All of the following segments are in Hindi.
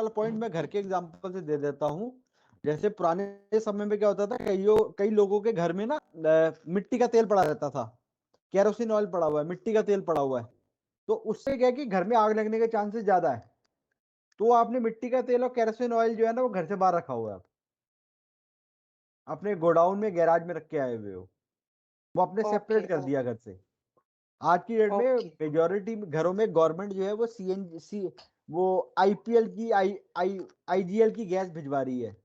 वाला पॉइंट मैं घर के एग्जांपल से दे देता हूँ। जैसे पुराने समय में क्या होता था, कई लोगों के घर में ना मिट्टी का तेल पड़ा रहता था, केरोसिन ऑयल पड़ा हुआ है, मिट्टी का तेल पड़ा हुआ है। तो उससे क्या है कि घर में आग लगने के चांसेस ज्यादा है। तो आपने मिट्टी का तेल और केरोसिन ऑयल जो है ना वो घर से बाहर रखा हुआ है, आप अपने गोडाउन में गैराज में रख के आए हुए हो, वो आपने ओके सेपरेट कर दिया घर से। आज की डेट में ओके मेजोरिटी घरों में गवर्नमेंट जो है वो सीएनजी वो आईपीएल की आईजीएल की गैस भिजवा रही है।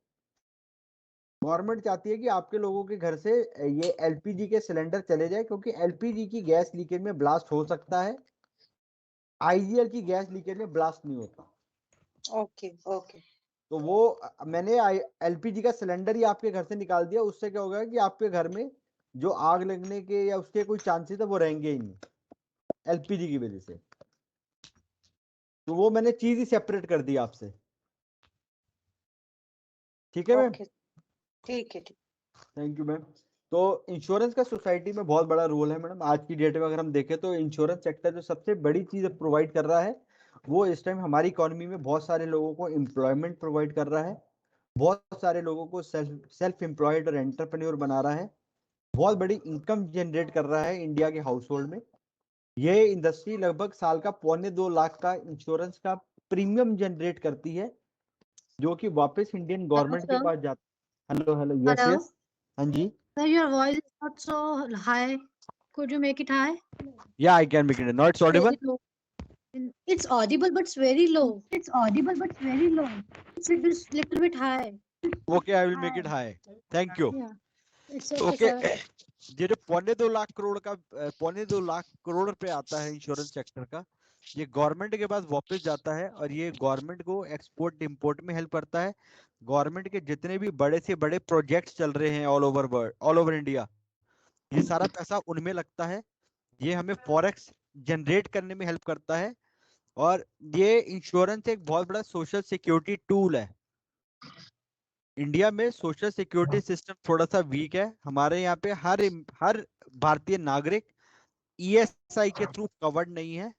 गवर्नमेंट चाहती है कि आपके लोगों के घर से ये एलपीजी के सिलेंडर चले जाए, क्योंकि एलपीजी की गैस लीकेज में ब्लास्ट हो सकता है, आईजीएल की गैस लीकेज में ब्लास्ट नहीं होता। ओके ओके तो वो मैंने एलपीजी का सिलेंडर ही आपके घर से निकाल दिया। उससे क्या होगा कि आपके घर में जो आग लगने के या उसके कोई चांसेस है वो रहेंगे ही नहीं एलपीजी की वजह से। तो वो मैंने चीज ही सेपरेट कर दी आपसे। ठीक है मैम? ओके ठीक है ठीक। Thank you ma'am. तो इंश्योरेंस का सोसाइटी में बहुत बड़ा रोल है मैडम। आज की डेट में अगर हम देखें तो इंश्योरेंस सेक्टर जो सबसे बड़ी चीज प्रोवाइड कर रहा है, वो इस टाइम हमारी इकोनॉमी में बहुत सारे लोगों को एम्प्लॉयमेंट प्रोवाइड कर रहा है, बहुत सारे लोगों को सेल्फ एम्प्लॉयड और एंटरप्रेन्योर बना रहा है, बहुत बड़ी इनकम जनरेट कर रहा है इंडिया के हाउस होल्ड में। ये इंडस्ट्री लगभग साल का 2.25 लाख का इंश्योरेंस का प्रीमियम जनरेट करती है, जो कि वापस इंडियन Hello, गवर्नमेंट के sir. पास जाता। Hello hello, yes Hello. Yes, हाँ जी। Sir, your voice is not so high. Could you make it high? या I can make it, not it's Very Audible. low. It's audible, but it's very low. It's audible but very low. It is little bit high. Okay, I will make it high, thank you. Yeah. It's okay, okay, sir. ये जो 2.25 लाख करोड़ का 2.25 लाख करोड़ रुपए आता है इंश्योरेंस सेक्टर का, ये गवर्नमेंट के पास वापस जाता है और ये गवर्नमेंट को एक्सपोर्ट इंपोर्ट में हेल्प करता है। गवर्नमेंट के जितने भी बड़े से बड़े प्रोजेक्ट्स चल रहे हैं all over world, all over India, ये सारा पैसा उनमें लगता है। ये हमें फॉरेक्स जनरेट करने में हेल्प करता है। और ये इंश्योरेंस एक बहुत बड़ा सोशल सिक्योरिटी टूल है। इंडिया में सोशल सिक्योरिटी सिस्टम थोड़ा सा वीक है। हमारे यहाँ पे हर भारतीय नागरिक ईएसआई के थ्रू कवर्ड नहीं है,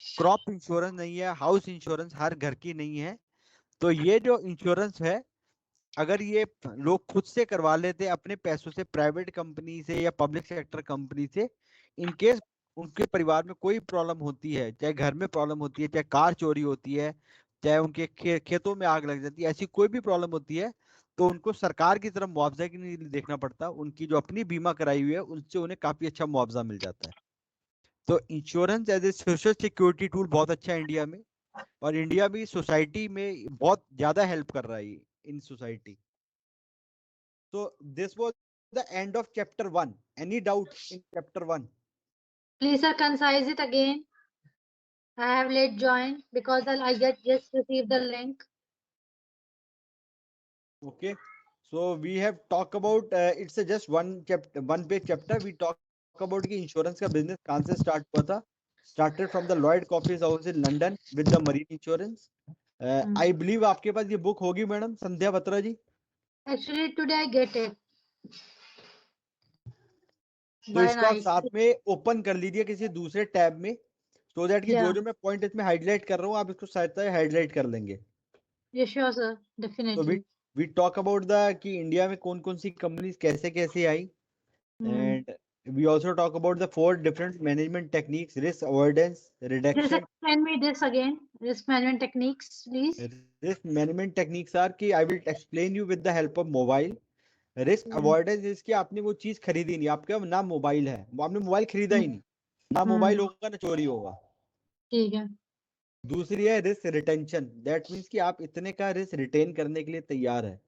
क्रॉप इंश्योरेंस नहीं है, हाउस इंश्योरेंस हर घर की नहीं है। तो ये जो इंश्योरेंस है, अगर ये लोग खुद से करवा लेते अपने पैसों से, प्राइवेट कंपनी से या पब्लिक सेक्टर कंपनी से, इनकेस उनके परिवार में कोई प्रॉब्लम होती है, चाहे घर में प्रॉब्लम होती है, चाहे कार चोरी होती है, चाहे उनके खेतों में आग लग जाती है, ऐसी कोई भी प्रॉब्लम होती है, तो उनको सरकार की तरफ मुआवजा की नहीं देखना पड़ता। उनकी जो अपनी बीमा कराई हुई है उनसे उन्हें काफी अच्छा मुआवजा मिल जाता है। तो insurance as a social security tool बहुत अच्छा है इंडिया में, और इंडिया भी सोसाइटी में बहुत ज्यादा हेल्प कर रहा है in society. So this was the end of chapter 1. Any doubt in chapter 1? Please, sir, concise it again. I have late joined because I just received the link. Okay. So we have talked about it's a just one chapter, one page chapter. We talk about कि इंश्योरेंस का बिजनेस कहाँ से स्टार्ट हुआ था. Started from the Lloyd Coffees House in London with the marine insurance. I believe आपके पास ये बुक होगी madam Sandhya Batra ji. Actually, today I get it. तो इसको आप साथ में ओपन कर लीजिए किसी दूसरे टैब में, so that कि जो मैं पॉइंट इसमें हाईलाइट कर रहा हूँ आप इसको शायद हाईलाइट कर लेंगे. Yes, sure, sir. तो Definitely. we talk about the कि इंडिया में कौन कौन सी कंपनीज कैसे कैसे आई, and we also talk about the 4 different management techniques: risk avoidance, Please reduction. explain me this again. Risk management techniques, please. Risk management techniques are कि I will explain you with the help of mobile. Risk avoidance is कि आपने वो चीज खरीदी नहीं, आपके ना मोबाइल है, वो आपने मोबाइल खरीदा ही नहीं, ना मोबाइल होगा ना चोरी होगा. ठीक है. दूसरी है रिस्क रिटेंशन, दैट मीन्स कि आप इतने का रिस्क रिटेन करने के लिए तैयार है.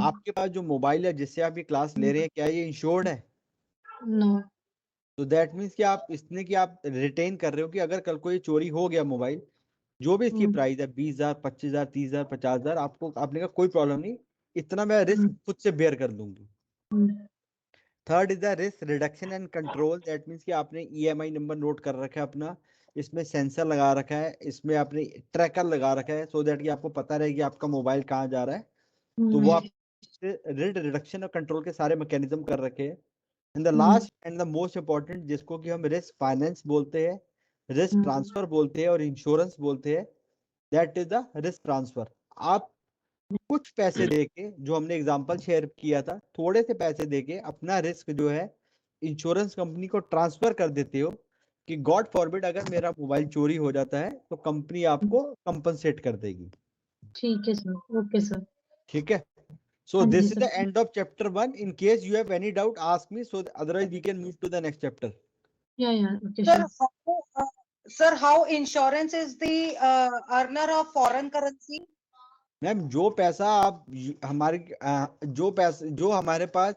आपके पास जो मोबाइल है जिससे आप ये क्लास ले रहे हैं, क्या ये इंश्योर्ड है? नो. तो दैट मीन्स कि आप इसने कि आप रिटेन कर रहे हो कि अगर कल को ये चोरी हो गया मोबाइल, जो भी इसकी प्राइस है 20,000, 25,000, 30,000, 50,000, आपको आपने कहा कोई प्रॉब्लम नहीं, इतना मैं रिस्क खुद से बेयर कर दूंगी. Third is the risk reduction and control, that means कि आपने ईएमआई नंबर नोट कर रखा है अपना, इसमें सेंसर लगा रखा है, इसमें आपने ट्रैकर लगा रखा है, सो दैट कि आपको पता रहे कि आपका मोबाइल कहाँ जा रहा है. तो वो आप रिस्क रिडक्शन और कंट्रोल के सारे मैकेनिज्म कर रखे हैं. And the last and the most important, जिसको कि हम रिस्क फाइनेंस बोलते हैं, रिस्क ट्रांसफर बोलते हैं और इंश्योरेंस बोलते हैं, that is the risk transfer. आप कुछ पैसे देके, जो हमने एग्जांपल शेयर किया था, थोड़े से पैसे देके अपना रिस्क जो है इंश्योरेंस कंपनी को ट्रांसफर कर देते हो कि गॉड फॉरबिड अगर मेरा मोबाइल चोरी हो जाता है तो कंपनी आपको कंपनसेट कर देगी। ठीक है सर, ओके सर। ठीक है, सो हाँ जी this is the sir. End of chapter 1। In case you have any doubt ask me, so otherwise we can move to the next chapter. या okay Sir, sir. how insurance is the earner of foreign currency? Ma'am जो पैसा आप हमारे जो हमारे पास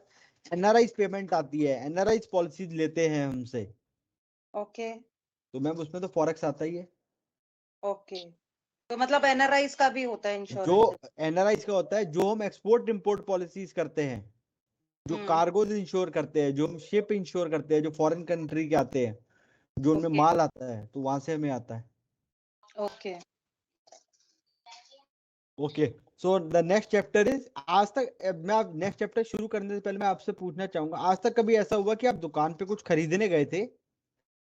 एनआरआई पेमेंट आती है, एनआरआई पॉलिसीज लेते हैं हमसे, Okay, तो मैम उसमें तो फॉरेक्स आता ही है। okay. तो मतलब एनआरआईज का भी होता है जो इंश्योरेंस? एनआरआई का होता है, जो हम एक्सपोर्ट इंपोर्ट पॉलिसीज करते हैं, जो कार्गोज इंश्योर करते हैं, जो हम शिप इंश्योर करते हैं, जो फॉरेन कंट्री के आते हैं, जो उनमें Okay. माल आता है, तो वहां से हमें आता है। Okay. Okay, so the next chapter is, आज तक मैं आप नेक्स्ट चैप्टर शुरू करने से पहले मैं आपसे पूछना चाहूंगा, आज तक कभी ऐसा हुआ कि आप दुकान पे कुछ खरीदने गए थे,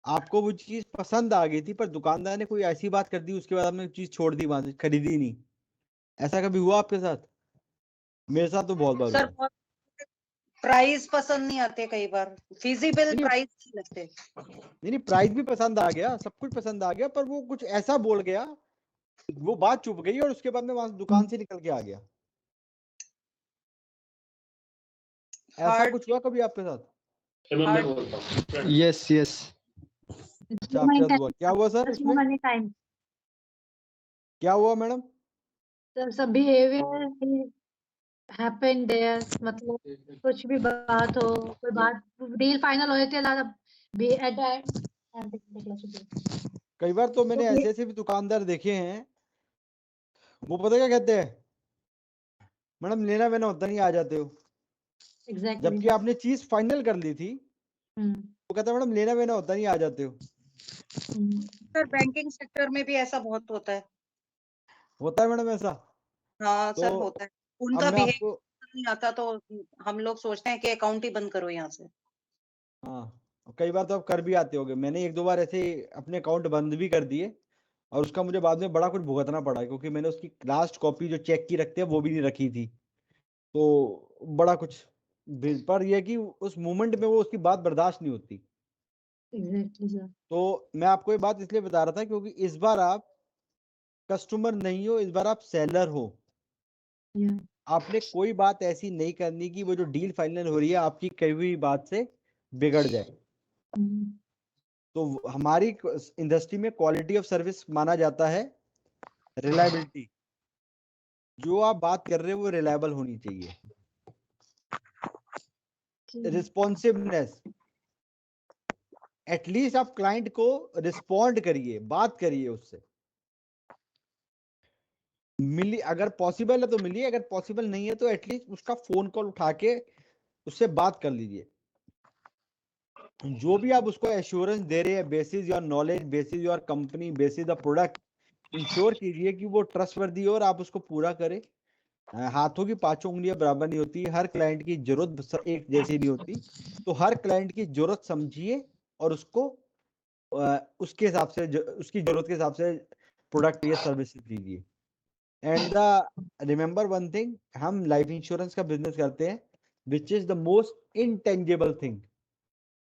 आपको वो चीज पसंद आ गई थी, पर दुकानदार ने कोई ऐसी बात कर दी, उसके बाद आपने चीज छोड़ दी, वहां से खरीदी नहीं? ऐसा कभी हुआ आपके साथ? मेरे साथ तो बहुत बार सर हुआ है। बहुत प्राइस पसंद नहीं आते, कई बार फिजिबल नहीं प्राइस नहीं लगते। नहीं, प्राइस भी पसंद आ गया, सब कुछ पसंद आ गया, पर वो कुछ ऐसा बोल गया, वो बात चुप गई और उसके बाद में वहां से दुकान से निकल के आ गया। ऐसा हार्ड कुछ हुआ कभी आपके साथ? Yes yes. अच्छा, आपके साथ हुआ? क्या हुआ सर उसमें? Money time. क्या हुआ मैडम? सर सब बिहेवियर हैपन देयर, मतलब कुछ भी बात हो, कोई बात डील फाइनल हो जाती है ज्यादा बी एट कई बार तो मैंने ऐसे ऐसे भी दुकानदार देखे हैं, वो पता क्या कहते हैं, मैडम लेना वेना होता नहीं, आ जाते हो। एग्जैक्टली। जबकि आपने चीज फाइनल कर ली थी, वो कहता है मैडम लेना वेना होता नहीं, आ जाते हो। सर बैंकिंग सेक्टर में भी ऐसा बहुत होता है। होता है मैडम ऐसा? हाँ तो सर होता है, अब उनका मैं आपको, बिहेवियर नहीं आता तो हम लोग सोचते हैं कि अकाउंट ही बंद करो यहाँ से। हाँ, कई बार तो आप कर भी आते होगे। मैंने एक दो बार ऐसे अपने अकाउंट बंद भी कर दिए, और उसका मुझे बाद में बड़ा कुछ भुगतना पड़ा, क्योंकि मैंने उसकी लास्ट कॉपी जो चेक की रखते हैं वो भी नहीं रखी थी, तो बड़ा कुछ पर यह कि उस मोमेंट में वो उसकी बात बर्दाश्त नहीं होती। Exactly sir. तो मैं आपको ये बात इसलिए बता रहा था क्योंकि इस बार आप कस्टमर नहीं हो, इस बार आप सेलर हो। आपने कोई बात ऐसी नहीं करनी कि वो जो डील फाइनल हो रही है आपकी कही हुई बात से बिगड़ जाए। तो हमारी इंडस्ट्री में क्वालिटी ऑफ सर्विस माना जाता है रिलायबिलिटी। जो आप बात कर रहे हो वो रिलायबल होनी चाहिए। रिस्पॉन्सिवनेस, एटलीस्ट आप क्लाइंट को रिस्पॉन्ड करिए, बात करिए उससे। मिली अगर पॉसिबल है तो मिलिए, अगर पॉसिबल नहीं है तो एटलीस्ट उसका फोन कॉल उठा के उससे बात कर लीजिए। जो भी आप उसको एश्योरेंस दे रहे हैं, basis your knowledge, basis your company, basis the product, ensure कीजिए कि वो ट्रस्टवर्दी हो और आप उसको पूरा करें। हाथों की पांचों उंगलियां बराबर नहीं होती, हर क्लाइंट की जरूरत एक जैसी नहीं होती, तो हर क्लाइंट की जरूरत समझिए और उसको उसके हिसाब से, उसकी जरूरत के हिसाब से प्रोडक्ट या सर्विसेज दीजिए। And the remember one thing, हम लाइफ इंश्योरेंस का बिजनेस करते हैं which is the most intangible thing.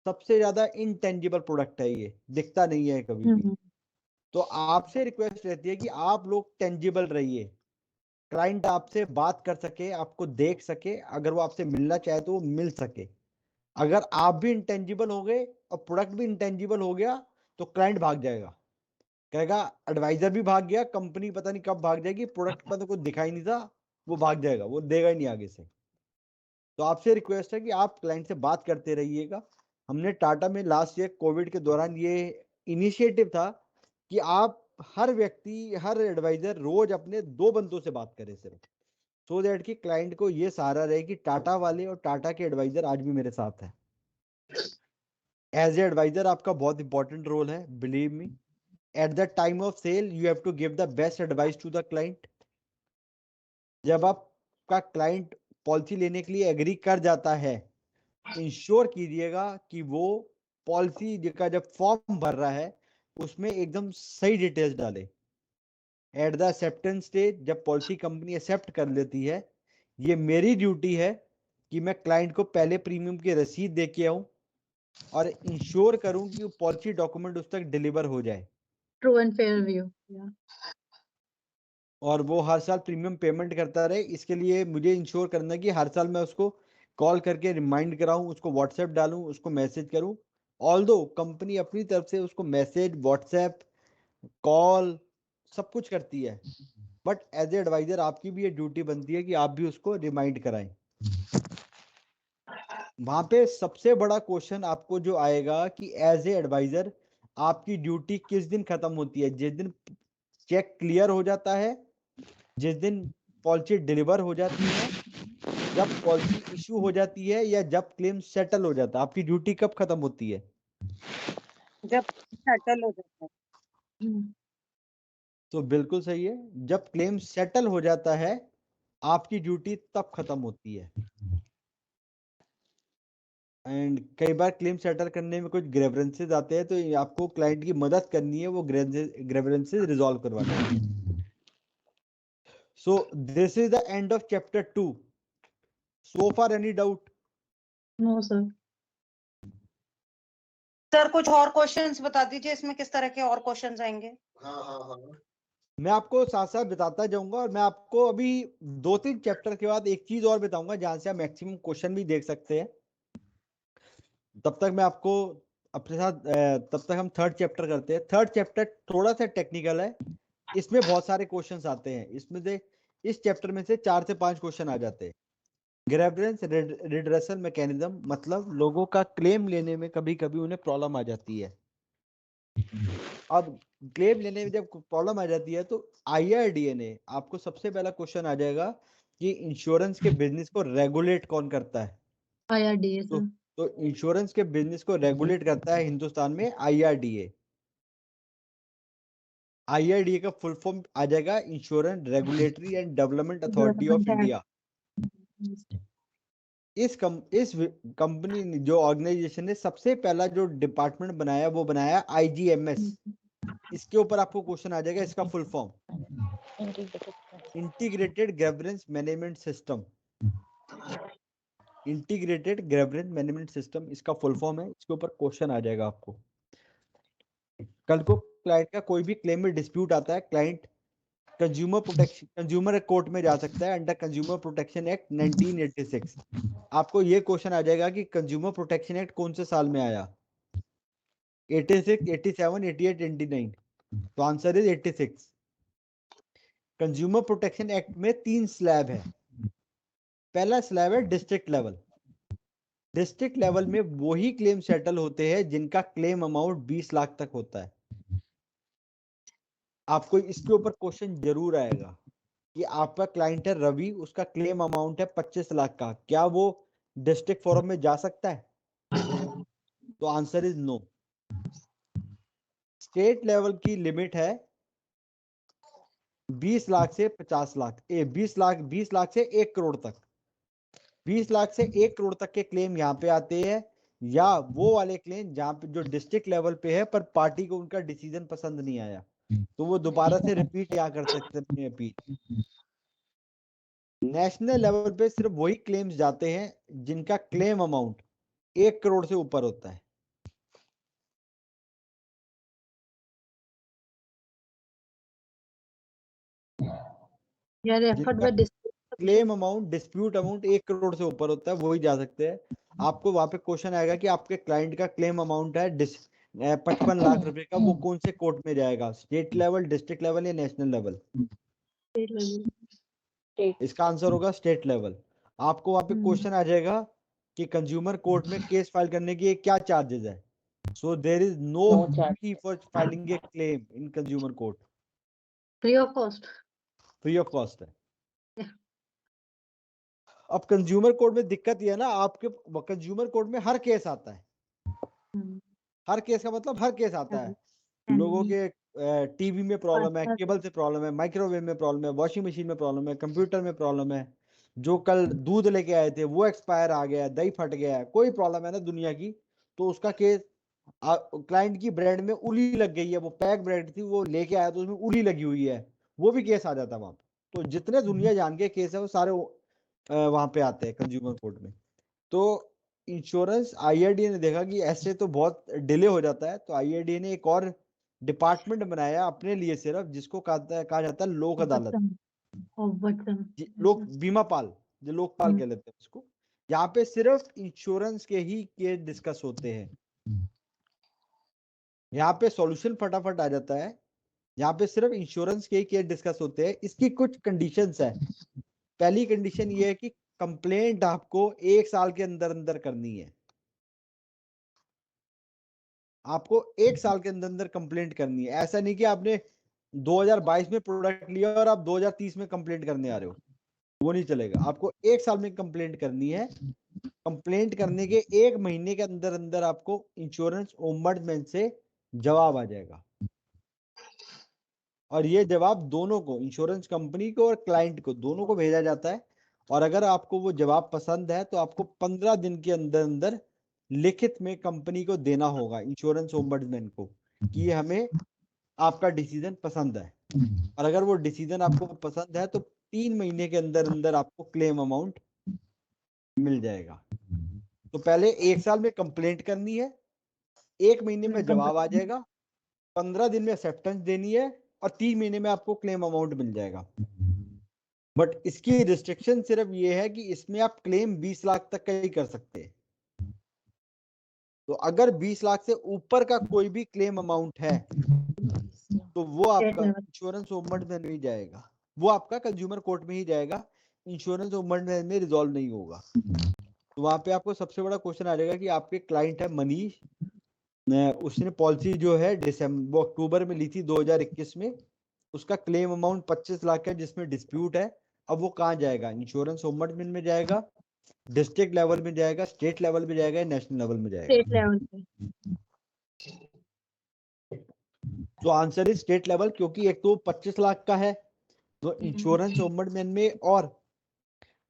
सबसे ज्यादा इनटेंजिबल प्रोडक्ट है ये, दिखता नहीं है कभी भी। तो आपसे रिक्वेस्ट रहती है कि आप लोग टेंजिबल रहिए, क्लाइंट आपसे बात कर सके, आपको देख सके, अगर वो आपसे मिलना चाहे तो वो मिल सके। अगर आप भी इंटेंजिबल हो गए और प्रोडक्ट भी इंटेंजिबल हो गया तो क्लाइंट भाग जाएगा, कहेगा एडवाइजर भी भाग गया, कंपनी पता नहीं कब भाग जाएगी, प्रोडक्ट पर तो कुछ दिखाई नहीं था, वो भाग जाएगा, वो देगा ही नहीं आगे से। तो आपसे रिक्वेस्ट है कि आप क्लाइंट से बात करते रहिएगा। हमने टाटा में लास्ट ईयर कोविड के दौरान ये इनिशिएटिव था कि आप हर व्यक्ति, हर एडवाइजर रोज अपने 2 बंदों से बात करे सिर्फ, सो दैट कि क्लाइंट को ये सहारा रहे कि टाटा वाले और टाटा के एडवाइजर आज भी मेरे साथ है। एज ए एडवाइजर आपका बहुत इंपॉर्टेंट रोल है, believe me. At the time of sale you have to give the best advice to the client. जब आपका क्लाइंट पॉलिसी लेने के लिए एग्री कर जाता है, इंश्योर कीजिएगा कि वो पॉलिसी का जब फॉर्म भर रहा है उसमें एकदम सही डिटेल्स डाले। एट द एक्सेप्टेंस स्टेज, जब पॉलिसी कंपनी एक्सेप्ट कर लेती है, ये मेरी ड्यूटी है कि मैं क्लाइंट को पहले प्रीमियम की रसीद दे के आऊं और इंश्योर करूं कि वो पॉलिसी डॉक्यूमेंट उस तक डिलीवर हो जाए True and fair view. Yeah. और वो हर साल प्रीमियम पेमेंट करता रहे। इसके लिए मुझे इंश्योर करना है कि हर साल मैं उसको कॉल करके रिमाइंड कराऊं, उसको व्हाट्सएप डालूं, उसको मैसेज करूं। ऑल्दो कंपनी अपनी तरफ से उसको मैसेज, व्हाट्सएप, कॉल सब कुछ करती है, बट एज ए एडवाइजर आपकी भी ये ड्यूटी बनती है कि आप भी उसको रिमाइंड कराएं। वहां पे सबसे बड़ा क्वेश्चन आपको जो आएगा कि एज ए एडवाइजर आपकी ड्यूटी किस दिन खत्म होती है? जिस दिन चेक क्लियर हो जाता है, जिस दिन पॉलिसी डिलीवर हो जाती है, जब पॉलिसी इशू हो जाती है, या जब क्लेम सेटल हो जाता है? आपकी ड्यूटी कब खत्म होती है? जब सेटल हो जाता है। Hmm. तो बिल्कुल सही है, जब क्लेम सेटल हो जाता है आपकी ड्यूटी तब खत्म होती है। एंड कई बार क्लेम सेटल करने में कुछ ग्रेवरेंसेस आते हैं, तो आपको क्लाइंट की मदद करनी है वो ग्रेवरेंसेस रिजॉल्व करवाने के लिए। So this is the end of chapter 2। So far any doubt? No, sir. Sir कुछ और क्वेश्चंस बता दीजिए, इसमें किस तरह के और क्वेश्चंस आएंगे? मैं आपको साथ साथ बताता जाऊंगा, और मैं आपको अभी 2-3 चैप्टर के बाद एक चीज और बताऊंगा जहां से आप मैक्सिमम क्वेश्चन भी देख सकते हैं। तब तक मैं आपको अपने साथ तब तक हम थर्ड चैप्टर करते हैं। थर्ड चैप्टर थोड़ा सा टेक्निकल है, इसमें बहुत सारे क्वेश्चंस आते हैं। इसमें से इस चैप्टर में से 4 से 5 क्वेश्चन आ जाते हैं। ग्रेवरेंस रिड्रेसल मैकेनिज्म, मतलब लोगों का क्लेम लेने में कभी कभी उन्हें प्रॉब्लम आ जाती है। अब क्लेम लेने में जब प्रॉब्लम आ जाती है तो IRDA ने आपको सबसे पहला क्वेश्चन आ जाएगा कि इंश्योरेंस के बिजनेस को रेगुलेट कौन करता है? IRDA, तो sir. तो इंश्योरेंस के बिजनेस को रेगुलेट करता है हिंदुस्तान में IRDA। IRDA का फुल फॉर्म आ जाएगा insurance regulatory and development authority of India. इस कंपनी ने, जो ऑर्गेनाइजेशन ने सबसे पहला जो डिपार्टमेंट बनाया वो बनाया IGMS। इसके ऊपर आपको क्वेश्चन आ जाएगा, इसका full form integrated governance management system. Integrated governance management system इसका फुल फॉर्म है, इसके ऊपर क्वेश्चन आ जाएगा आपको। कल को क्लाइंट का कोई भी क्लेम में डिस्प्यूट आता है, क्लाइंट कंज्यूमर कोर्ट में जा सकता है अंडर कंज्यूमर प्रोटेक्शन एक्ट 1986। आपको ये क्वेश्चन आ जाएगा कि कंज्यूमर प्रोटेक्शन एक्ट कौन से साल में आया? 86, 87, 88, 89। तो answer is 86। Consumer protection act में 3 स्लैब है। पहला स्लैब है डिस्ट्रिक्ट लेवल। डिस्ट्रिक्ट लेवल में वही क्लेम सेटल होते हैं जिनका क्लेम अमाउंट 20 लाख तक होता है। आपको इसके ऊपर क्वेश्चन जरूर आएगा कि आपका क्लाइंट है रवि, उसका क्लेम अमाउंट है 25 लाख का, क्या वो डिस्ट्रिक्ट फोरम में जा सकता है? तो answer is no. State level की लिमिट है 20 लाख से 50 लाख, 20 लाख से 1 करोड़ तक। 20 लाख से 1 करोड़ तक के क्लेम यहाँ पे आते हैं, या वो वाले क्लेम जहाँ पे जो डिस्ट्रिक्ट लेवल पे है पर पार्टी को उनका डिसीजन पसंद नहीं आया, तो वो दोबारा से रिपीट यहाँ कर सकते हैं अपनी अपील। नेशनल लेवल पे सिर्फ वही क्लेम्स जाते हैं जिनका क्लेम अमाउंट 1 करोड़ से ऊपर होता है। Yeah, referred by district. Claim amount, dispute amount 1 crore से ऊपर होता है, वही जा सकते हैं। आपको वहां पे क्वेश्चन आएगा कि आपके क्लाइंट का क्लेम अमाउंट है 55 लाख रुपए का, वो कौन से कोर्ट में जाएगा? स्टेट लेवल, डिस्ट्रिक्ट लेवल या नेशनल लेवल? State level. इसका आंसर होगा स्टेट लेवल। आपको वहां पे क्वेश्चन आ जाएगा कि कंज्यूमर कोर्ट में केस फाइल करने के क्या चार्जेस है? So there is no fee for filing a claim in consumer court. Free of cost. Free of cost है। Yeah. अब कंज्यूमर कोर्ट में दिक्कत ये है ना, आपके कंज्यूमर कोर्ट में हर केस आता है। हर केस का मतलब हर केस आता है। लोगों के टीवी में प्रॉब्लम है, केबल से प्रॉब्लम है, माइक्रोवेव में प्रॉब्लम है, वॉशिंग मशीन में प्रॉब्लम है, कंप्यूटर में प्रॉब्लम है, जो कल दूध लेके आए थे वो एक्सपायर आ गया है, दही फट गया है, कोई प्रॉब्लम है ना दुनिया की, तो उसका केस क्लाइंट की ब्रेड में उली लग गई है, वो पैक ब्रेड थी वो लेके आया तो उसमें उली लगी हुई है, वो भी केस आ जाता है वहां पे। तो जितने दुनिया जान के केस है वो सारे वहां पे आते हैं कंज्यूमर कोर्ट में। तो इंश्योरेंस आईआरडीए ने देखा कि ऐसे तो बहुत डिले हो जाता है, तो आईआरडीए ने एक और डिपार्टमेंट बनाया अपने लिए सिर्फ, जिसको कहा जाता है लोक अदालत, लोक बीमापाल, जो लोकपाल कह लेते हैं उसको। यहाँ पे सिर्फ इंश्योरेंस के ही केस डिस्कस होते हैं। यहाँ पे सॉल्यूशन फटाफट आ जाता है। यहाँ पे सिर्फ इंश्योरेंस के ही केस डिस्कस होते हैं। इसकी कुछ कंडीशंस है। पहली कंडीशन ये है कि कंप्लेंट आपको 1 साल के अंदर अंदर करनी है। आपको 1 साल के अंदर अंदर कंप्लेंट करनी है। ऐसा नहीं कि आपने 2022 में प्रोडक्ट लिया और आप 2030 में कंप्लेंट करने आ रहे हो, वो नहीं चलेगा। आपको 1 साल में कंप्लेंट करनी है। कंप्लेंट करने के 1 महीने के अंदर अंदर आपको इंश्योरेंस ओम्बड्समैन से जवाब आ जाएगा, और ये जवाब दोनों को, इंश्योरेंस कंपनी को और क्लाइंट को, दोनों को भेजा जाता है। और अगर आपको वो जवाब पसंद है तो आपको 15 दिन के अंदर अंदर लिखित में कंपनी को देना होगा, इंश्योरेंस ओम्बड्समैन को, कि हमें आपका डिसीजन पसंद है। और अगर वो डिसीजन आपको पसंद है तो 3 महीने के अंदर अंदर आपको क्लेम अमाउंट मिल जाएगा। तो पहले 1 साल में कंप्लेंट करनी है, 1 महीने में जवाब आ जाएगा, 15 दिन में एक्सेप्टेंस देनी है, और 3 महीने में आपको क्लेम अमाउंट मिल जाएगा। बट इसकी रिस्ट्रिक्शन सिर्फ ये है कि इसमें आप क्लेम 20 लाख तक का ही कर सकते हैं। तो अगर 20 लाख से ऊपर का कोई भी क्लेम अमाउंट है तो वो आपका इंश्योरेंस ओम्बड्समैन में ही जाएगा, वो आपका कंज्यूमर कोर्ट में ही जाएगा, इंश्योरेंस ओम्बड्समैन में रिजॉल्व नहीं होगा। तो वहां पे आपको सबसे बड़ा क्वेश्चन आ जाएगा कि आपके क्लाइंट है मनीष, उसने पॉलिसी जो है अक्टूबर में ली थी 2021 में, उसका क्लेम अमाउंट 25 लाख है जिसमें डिस्प्यूट है। अब वो कहाँ जाएगा? इंश्योरेंस ओम्बड्समैन में जाएगा, डिस्ट्रिक्ट लेवल में जाएगा, स्टेट लेवल में जाएगा, नेशनल लेवल में जाएगा? स्टेट लेवल पे। तो आंसर इज स्टेट लेवल, क्योंकि एक तो 25 लाख का है तो इंश्योरेंस ओम्बड्समैन में और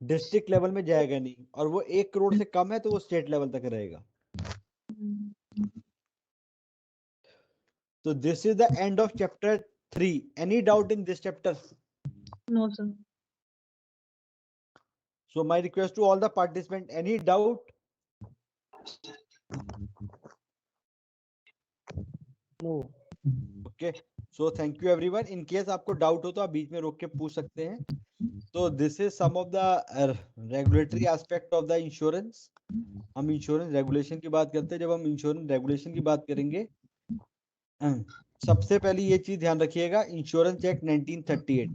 डिस्ट्रिक्ट लेवल में जाएगा नहीं, और वो 1 करोड़ से कम है तो वो स्टेट लेवल तक रहेगा। So this is the end of chapter 3. Any doubt in this chapter? No, sir. So my request to all the participants, any doubt? No. Okay. So thank you everyone. In case आपको डाउट हो तो आप बीच में रोक के पूछ सकते हैं। So this is some of the regulatory aspect of the insurance. हम इंश्योरेंस रेगुलेशन की बात करते हैं। जब हम इंश्योरेंस रेगुलेशन की बात करेंगे, सबसे पहले ये चीज ध्यान रखिएगा, इंश्योरेंस एक्ट 1938,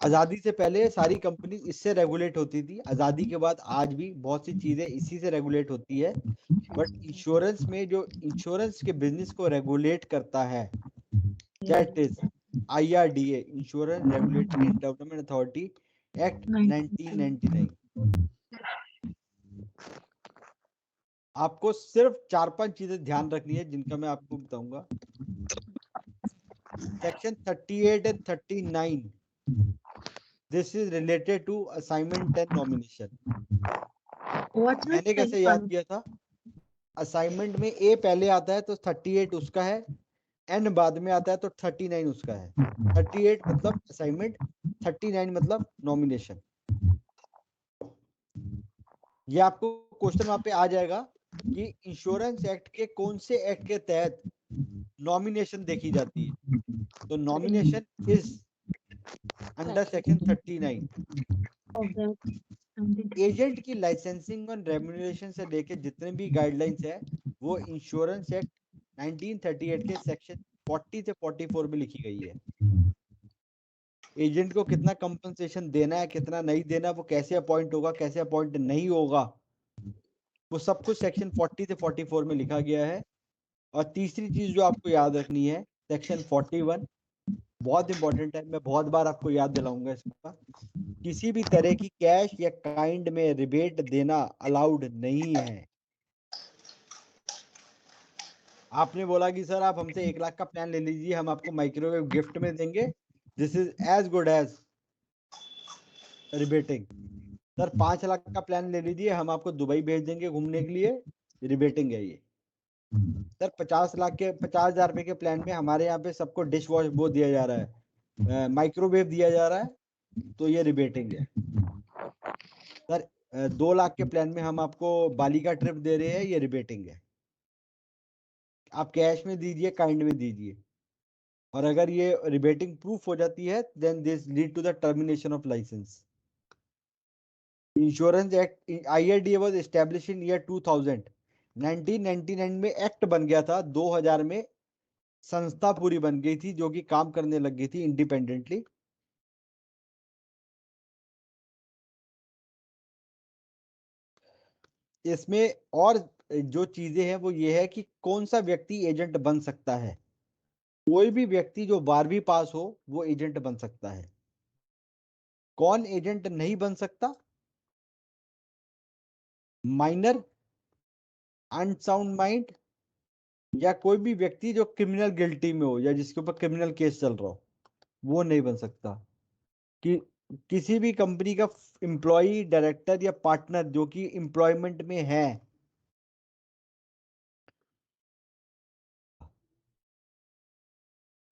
आजादी से पहले सारी कंपनी इससे रेगुलेट होती थी। आजादी के बाद आज भी बहुत सी चीजें इसी से रेगुलेट होती है। बट इंश्योरेंस में जो इंश्योरेंस के बिजनेस को रेगुलेट करता है, that is IRDA, insurance regulatory and development authority act 1999। आपको सिर्फ 4-5 चीजें ध्यान रखनी है जिनका मैं आपको बताऊंगा। Section 38 and 39, this is related to assignment and nomination. मैंने कैसे याद किया था? असाइनमेंट में ए पहले आता है तो 38 उसका है, एन बाद में आता है तो 39 उसका है। 38 मतलब असाइनमेंट, 39 मतलब नॉमिनेशन। ये आपको क्वेश्चन वहां पे आ जाएगा कि इंश्योरेंस एक्ट के कौन से एक्ट के तहत नॉमिनेशन देखी जाती है। तो nomination is under section 39। Agent की लाइसेंसिंग और रेम्यूनरेशन से लेके जितने भी गाइडलाइंस है वो इंश्योरेंस एक्ट 1938 के सेक्शन 40 से 44 में लिखी गई है। एजेंट को कितना कंपनसेशन देना है, कितना नहीं देना, वो कैसे अपॉइंट होगा, कैसे अपॉइंट नहीं होगा, वो सब कुछ सेक्शन 40 से 44 में लिखा गया है। और तीसरी चीज जो आपको याद रखनी है, सेक्शन 41 बहुत इंपॉर्टेंट है, मैं बहुत बार आपको याद दिलाऊंगा इसका। किसी भी तरह की कैश या काइंड में रिबेट देना अलाउड नहीं है। आपने बोला कि सर आप हमसे 1 लाख का प्लान ले लीजिए, हम आपको माइक्रोवेव गिफ्ट में देंगे, this is as good as rebating. Sir 5 lakh का प्लान ले लीजिए, हम आपको दुबई भेज देंगे घूमने के लिए, रिबेटिंग है ये। सर 50 लाख के 50,000 रुपए के प्लान में हमारे यहाँ पे सबको डिश वॉश वो दिया जा रहा है, माइक्रोवेव दिया जा रहा है तो ये रिबेटिंग है। सर 2 लाख के प्लान में हम आपको बाली का ट्रिप दे रहे हैं, ये रिबेटिंग है। आप कैश में दीजिए, काइंड में दीजिए, और अगर ये रिबेटिंग प्रूफ हो जाती है then this lead to the termination of licence. Insurance act IRDA was establish in year 2000। 1999 में एक्ट बन गया था, 2000 में संस्था पूरी बन गई थी जो कि काम करने लग गई थी इंडिपेंडेंटली। इसमें और जो चीजें हैं वो ये है कि कौन सा व्यक्ति एजेंट बन सकता है। कोई भी व्यक्ति जो 12वीं पास हो वो एजेंट बन सकता है। कौन एजेंट नहीं बन सकता? माइनर, अनसाउंड माइंड, या कोई भी व्यक्ति जो क्रिमिनल गिल्टी में हो या जिसके ऊपर क्रिमिनल केस चल रहा हो, वो नहीं बन सकता। कि किसी भी कंपनी का एम्प्लॉय, डायरेक्टर या पार्टनर जो कि एम्प्लॉयमेंट में है,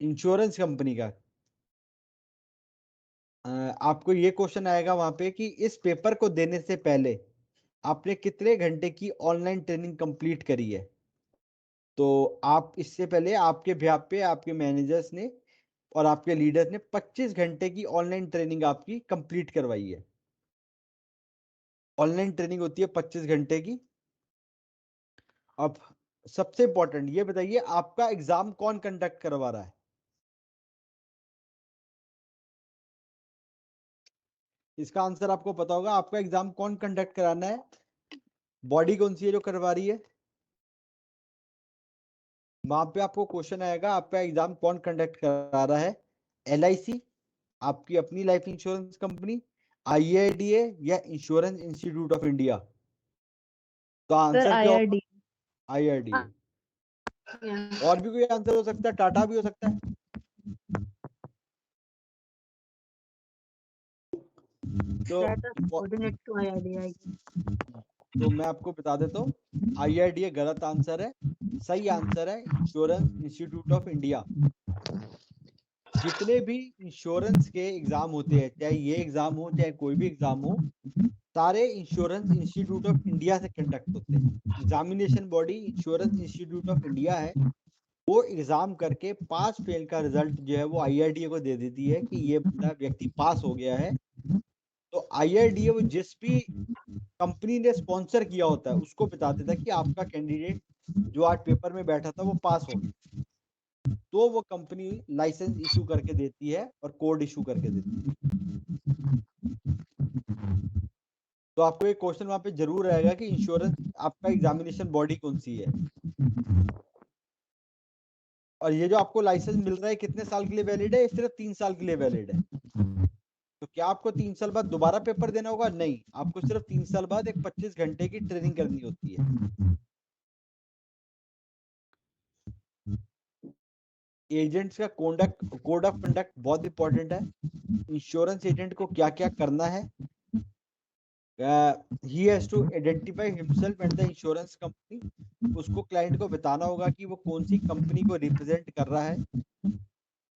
इंश्योरेंस कंपनी का, आपको ये क्वेश्चन आएगा वहां पे कि इस पेपर को देने से पहले आपने कितने घंटे की ऑनलाइन ट्रेनिंग कंप्लीट करी है। तो आप इससे पहले आपके बिहाफ पे आपके मैनेजर्स ने और आपके लीडर्स ने 25 घंटे की ऑनलाइन ट्रेनिंग आपकी कंप्लीट करवाई है। ऑनलाइन ट्रेनिंग होती है 25 घंटे की। अब सबसे इंपॉर्टेंट ये बताइए, आपका एग्जाम कौन कंडक्ट करवा रहा है? इसका आंसर आपको पता होगा। आपका एग्जाम कौन कंडक्ट कराना है? बॉडी कौन सी है जो करवा रही है? वहां पे आपको क्वेश्चन आएगा आपका एग्जाम कौन कंडक्ट करा रहा है। LIC, आपकी अपनी लाइफ इंश्योरेंस कंपनी, IRDA या इंश्योरेंस इंस्टीट्यूट ऑफ इंडिया? तो सर आंसर क्या होगा? IRD। IRDA। और भी कोई आंसर हो सकता है, टाटा भी हो सकता है। तो मैं आपको बता देता हूँ, IRDA गलत आंसर है। सही आंसर है इंश्योरेंस इंस्टीट्यूट ऑफ इंडिया। जितने भी इंश्योरेंस के एग्जाम होते हैं, चाहे ये एग्जाम हो चाहे कोई भी एग्जाम हो, सारे इंश्योरेंस इंस्टीट्यूट ऑफ इंडिया से कंडक्ट होते हैं। Examination body insurance institute of India है। वो एग्जाम करके पास फेल का रिजल्ट जो है वो IRDA को दे देती है कि ये व्यक्ति पास हो गया है। तो IRDA वो जिस भी कंपनी ने स्पॉन्सर किया होता है उसको बता देता है कि आपका कैंडिडेट जो आज पेपर में बैठा था वो पास हो गया। तो वो कंपनी लाइसेंस इशू करके देती है और कोड इशू करके देती है। तो आपको एक क्वेश्चन वहां पे जरूर रहेगा कि इंश्योरेंस आपका एग्जामिनेशन बॉडी कौन सी है। और ये जो आपको लाइसेंस मिल रहा है कितने साल के लिए वैलिड है? ये सिर्फ 3 साल के लिए वैलिड है। तो क्या आपको 3 साल बाद दोबारा पेपर देना होगा? नहीं, आपको सिर्फ 3 साल बाद एक 25 घंटे की ट्रेनिंग करनी होती है। एजेंट्स का कोड ऑफ कंडक्ट बहुत इंपॉर्टेंट है। इंश्योरेंस एजेंट को क्या क्या करना है? He has to identify himself and the insurance company. उसको क्लाइंट को बताना होगा कि वो कौन सी कंपनी को रिप्रेजेंट कर रहा है।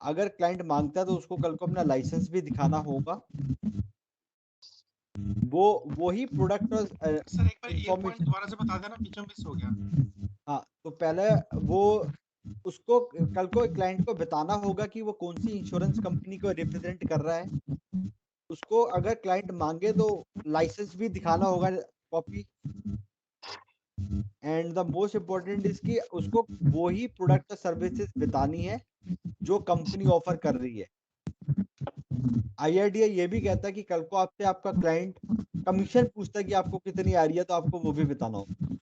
अगर क्लाइंट मांगता है तो उसको कल को अपना लाइसेंस भी दिखाना होगा। वो ही प्रोडक्ट और सर एक बार ये पॉइंट दोबारा से बता देना, बीच में मिस हो गया। हाँ, तो पहले वो उसको कल को क्लाइंट को बताना होगा कि वो कौन सी इंश्योरेंस कंपनी को रिप्रेजेंट कर रहा है। उसको अगर क्लाइंट मांगे तो लाइसेंस भी दिखाना होगा, copy. And the most important is कि उसको वो ही प्रोडक्ट और सर्विसेज बतानी है जो कंपनी ऑफर कर रही है। IRDA ये भी कहता है कि कल को आपसे आपका क्लाइंट कमीशन पूछता है कि आपको कितनी आ रही है, तो आपको वो भी बताना होगा।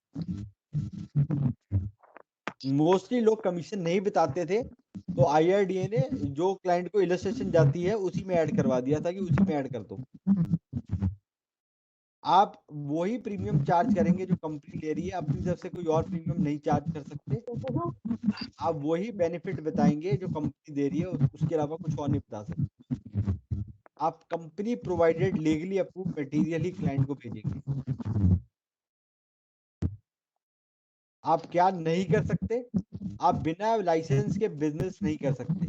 मोस्टली लोग कमीशन नहीं बताते थे, तो IRDA ने जो क्लाइंट को इलस्ट्रेशन जाती है उसी में ऐड करवा दिया था कि उसी में ऐड कर दो। आप वही प्रीमियम चार्ज करेंगे जो कंपनी ले रही है, अपनी तरफ से कोई और प्रीमियम नहीं चार्ज कर सकते। आप वही बेनिफिट बताएंगे जो कंपनी दे रही है, उसके अलावा कुछ और नहीं बता सकते। आप company provided legally approve material ही क्लाइंट को भेजेंगे। आप क्या नहीं कर सकते? आप बिना लाइसेंस के बिजनेस नहीं कर सकते।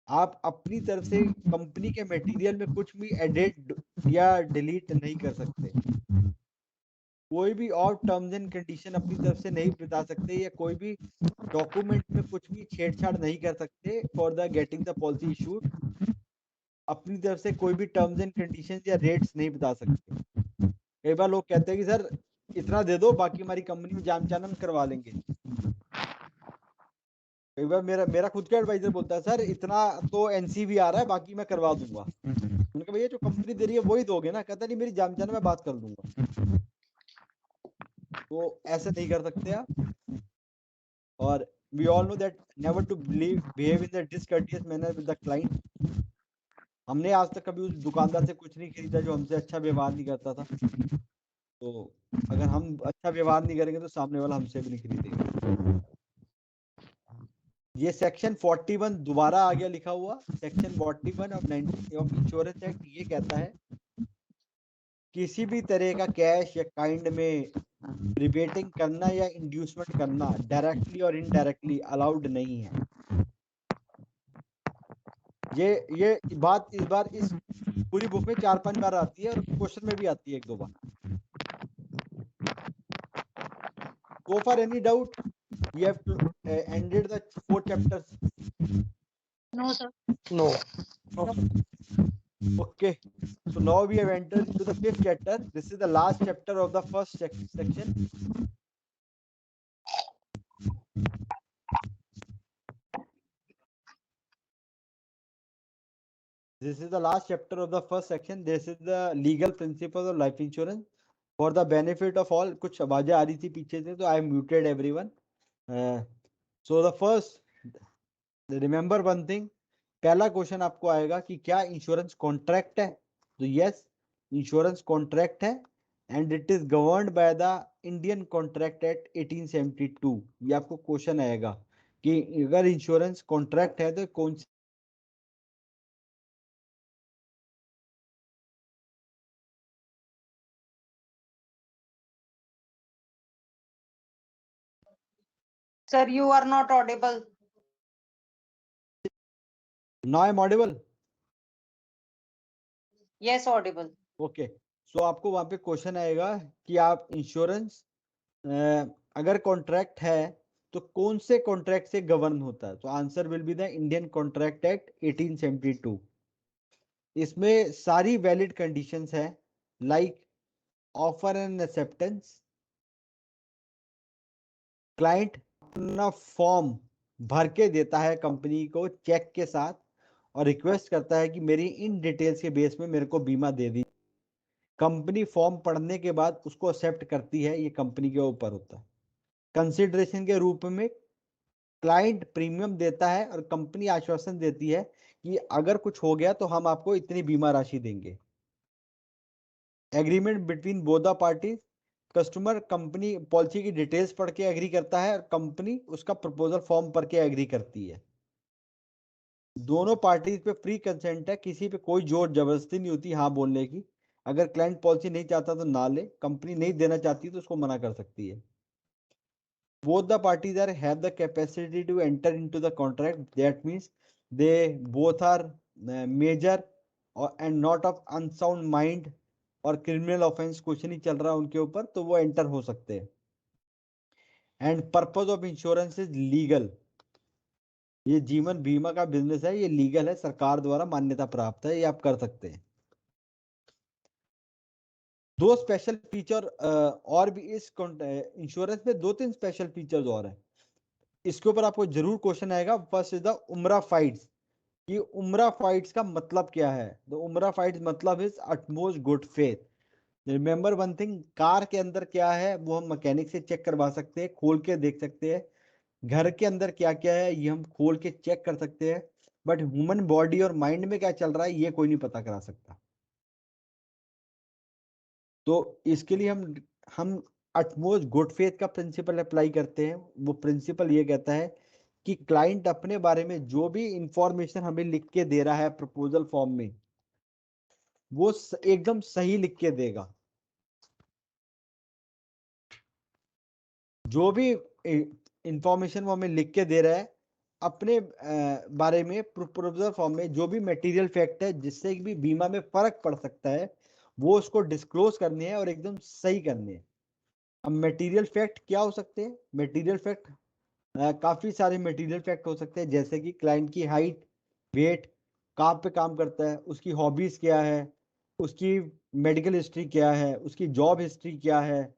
आप अपनी तरफ से कंपनी के मटेरियल में कुछ भी एडिट या डिलीट नहीं कर सकते, कोई भी और टर्म्स एंड कंडीशन अपनी तरफ से नहीं बता सकते, या कोई भी डॉक्यूमेंट में कुछ भी छेड़छाड़ नहीं कर सकते for the getting the policy issued. अपनी तरफ से कोई भी टर्म्स एंड कंडीशन या रेट्स नहीं बता सकते। कई बार लोग कहते हैं कि सर इतना दे दो बाकी हमारी कंपनी में जाम चानन करवा लेंगे। कई बार मेरा खुद का एडवाइजर बोलता है सर इतना तो एनसीवी आ रहा है बाकी मैं करवा दूंगा। मैंने कहा भैया जो कंपनी दे रही है वही दोगे ना। कहता नहीं मेरी जाम चानन मैं बात कर दूंगा। तो ऐसे नहीं कर सकते आप। और we all know that never to behave in the discourteous manner with the client। हमने आज तक कभी उस दुकानदार से कुछ नहीं खरीदा जो हमसे अच्छा व्यवहार नहीं करता था। तो अगर हम अच्छा व्यवहार नहीं करेंगे तो सामने वाला हमसे भी नहीं खरीदेगा। ये सेक्शन 41 दोबारा आ गया लिखा हुआ। सेक्शन 41 ऑफ इंश्योरेंस एक्ट ये कहता है किसी भी तरह का कैश या काइंड में रिबेटिंग करना या इंड्यूसमेंट करना डायरेक्टली और इनडायरेक्टली अलाउड नहीं है। ये बात इस बार इस पूरी बुक में 4-5 बार आती है और क्वेश्चन में भी आती है 1-2 बार। So far any doubt? We have ended the 4 chapters. No, sir. No. Okay, so now we have entered into the 5th chapter. This is the last chapter of the first section. This is the last chapter of the first section. This is the legal principles of life insurance for the benefit of all. कुछ आवाजें आ रही थी पीछे से तो I muted everyone. So the first, remember one thing. पहला क्वेश्चन आपको आएगा कि क्या इंश्योरेंस कॉन्ट्रैक्ट है? तो यस, इंश्योरेंस कॉन्ट्रैक्ट है and it is governed by the Indian contract act 1872। ये आपको क्वेश्चन आएगा कि अगर इंश्योरेंस कॉन्ट्रैक्ट है तो कौन सी Sir, you are not audible. Now I'm audible? Yes, audible. Okay, so आपको वहां पे क्वेश्चन आएगा कि आप इंश्योरेंस अगर कॉन्ट्रैक्ट है तो कौन से कॉन्ट्रैक्ट से गवर्न होता है? तो answer will be the Indian contract act 1872। इसमें सारी वैलिड कंडीशंस है like offer and acceptance. Client अपना फॉर्म भर के देता है कंपनी को चेक के साथ और रिक्वेस्ट करता है कि मेरी इन डिटेल्स के बेस में मेरे को बीमा दे दी। कंपनी फॉर्म पढ़ने के बाद उसको एक्सेप्ट करती है, ये कंपनी के ऊपर होता है। कंसिडरेशन के रूप में क्लाइंट प्रीमियम देता है और कंपनी आश्वासन देती है कि अगर कुछ हो गया तो हम आपको इतनी बीमा राशि देंगे। Agreement between both the parties. Customer company policy की डिटेल्स पढ़ के एग्री करता है और कंपनी उसका प्रपोजल फॉर्म पढ़ के एग्री करती है। दोनों पार्टीज पे फ्री कंसेंट है, किसी पे कोई जोर जबरदस्ती नहीं होती हाँ बोलने की। अगर क्लाइंट पॉलिसी नहीं चाहता तो ना ले, कंपनी नहीं देना चाहती तो उसको मना कर सकती है। Both the parties have the capacity to enter into the contract. That means they both are major and not of unsound mind और क्रिमिनल ऑफेंस कुछ नहीं चल रहा उनके ऊपर तो वो एंटर हो सकते हैं। And purpose of insurance is legal. ये जीवन बीमा का बिजनेस है, ये लीगल है, सरकार द्वारा मान्यता प्राप्त है, ये आप कर सकते हैं। दो स्पेशल फीचर और भी इस इंश्योरेंस में 2-3 स्पेशल फीचर्स और हैं, इसके ऊपर आपको जरूर क्वेश्चन आएगा। फर्स्ट इज द उमरा फाइट्स। ये उमरा फाइट्स का मतलब क्या है? द उमरा फाइट्स मतलब is utmost good faith. Remember one thing, car के अंदर क्या है वो हम मैकेनिक से चेक करवा सकते हैं, खोल के देख सकते हैं। घर के अंदर क्या क्या है ये हम खोल के चेक कर सकते हैं, बट ह्यूमन बॉडी और माइंड में क्या चल रहा है ये कोई नहीं पता करा सकता। तो इसके लिए हम अटमोस्ट गुड फेथ का प्रिंसिपल अप्लाई करते हैं। वो प्रिंसिपल ये कहता है कि क्लाइंट अपने बारे में जो भी इंफॉर्मेशन हमें लिख के दे रहा है प्रपोजल फॉर्म में वो एकदम सही लिख के देगा। जो भी इंफॉर्मेशन वो हमें लिख के दे रहा है अपने बारे में प्रोपोजल फॉर्म में जो भी मटेरियल फैक्ट है जिससे भी बीमा में फर्क पड़ सकता है वो उसको डिस्क्लोज करने हैं और एकदम सही करने हैं। अब मटेरियल फैक्ट क्या हो सकते हैं? मटेरियल फैक्ट काफी सारे मटेरियल फैक्ट हो सकते हैं, जैसे कि क्लाइंट की हाइट, वेट, कहाँ पे काम करता है, उसकी हॉबीज क्या है, उसकी मेडिकल हिस्ट्री क्या है, उसकी जॉब हिस्ट्री क्या है,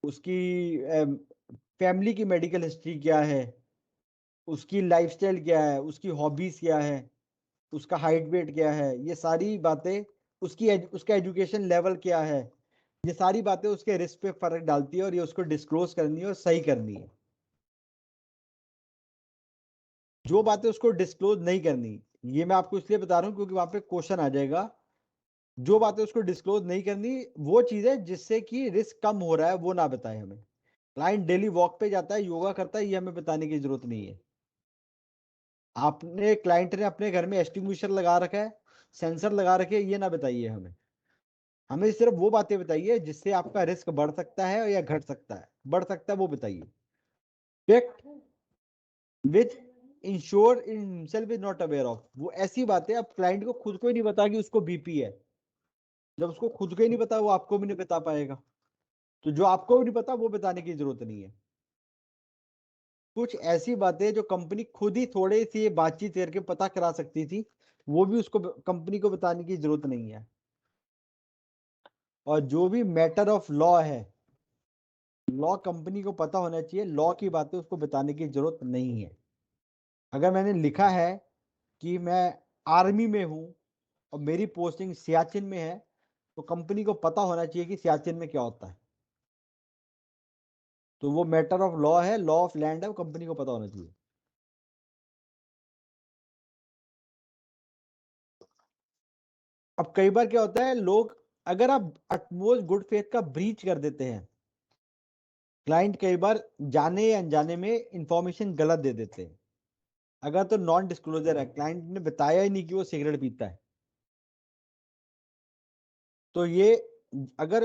उसकी फैमिली की मेडिकल हिस्ट्री क्या है, उसकी लाइफस्टाइल क्या है, उसकी हॉबीज क्या है, उसका हाइट वेट क्या है, ये सारी बातें, उसका एजुकेशन लेवल क्या है, ये सारी बातें उसके रिस्क पे फर्क डालती है और ये उसको डिस्क्लोज करनी है और सही करनी है। जो बातें उसको डिस्क्लोज नहीं करनी, ये मैं आपको इसलिए बता रहा हूं क्योंकि वहां पे क्वेश्चन आ जाएगा। जो बातें उसको डिस्क्लोज नहीं करनी वो चीज है जिससे कि रिस्क कम हो रहा है वो ना बताए हमें। क्लाइंट डेली वॉक पे जाता है, योगा करता है, ये हमें बताने की जरूरत नहीं है। आपने क्लाइंट ने अपने घर में एक्सटिंग्विशर लगा रखा है, सेंसर लगा रखे, ये ना बताइए हमें। हमें सिर्फ वो बातें बताइए जिससे आपका रिस्क बढ़ सकता है या घट सकता है। बढ़ सकता है वो बताइए। Fact which ensure in himself is not aware of, वो ऐसी बातें अब क्लाइंट को खुद को ही नहीं पता कि उसको बीपी है। जब उसको खुद को ही नहीं पता वो आपको भी नहीं बता पाएगा। तो जो आपको भी नहीं पता वो बताने की जरूरत नहीं है। कुछ ऐसी बातें जो कंपनी खुद ही थोड़े सी बातचीत करके पता करा सकती थी वो भी उसको कंपनी को बताने की जरूरत नहीं है। और जो भी मैटर ऑफ लॉ है, लॉ कंपनी को पता होना चाहिए, लॉ की बातें उसको बताने की जरूरत नहीं है। अगर मैंने लिखा है कि मैं आर्मी में हूं और मेरी पोस्टिंग सियाचिन में है तो कंपनी को पता होना चाहिए कि सियाचिन में क्या होता है। तो वो मैटर ऑफ लॉ है, लॉ ऑफ लैंड है, वो कंपनी को पता होना चाहिए। अब कई बार क्या होता है, लोग, अगर आप अटमोस्ट गुड फेथ का ब्रीच कर देते हैं, क्लाइंट कई बार जाने या अनजाने में इंफॉर्मेशन गलत दे देते हैं। अगर तो नॉन डिस्क्लोजर है, क्लाइंट ने बताया ही नहीं कि वो सिगरेट पीता है, तो ये, अगर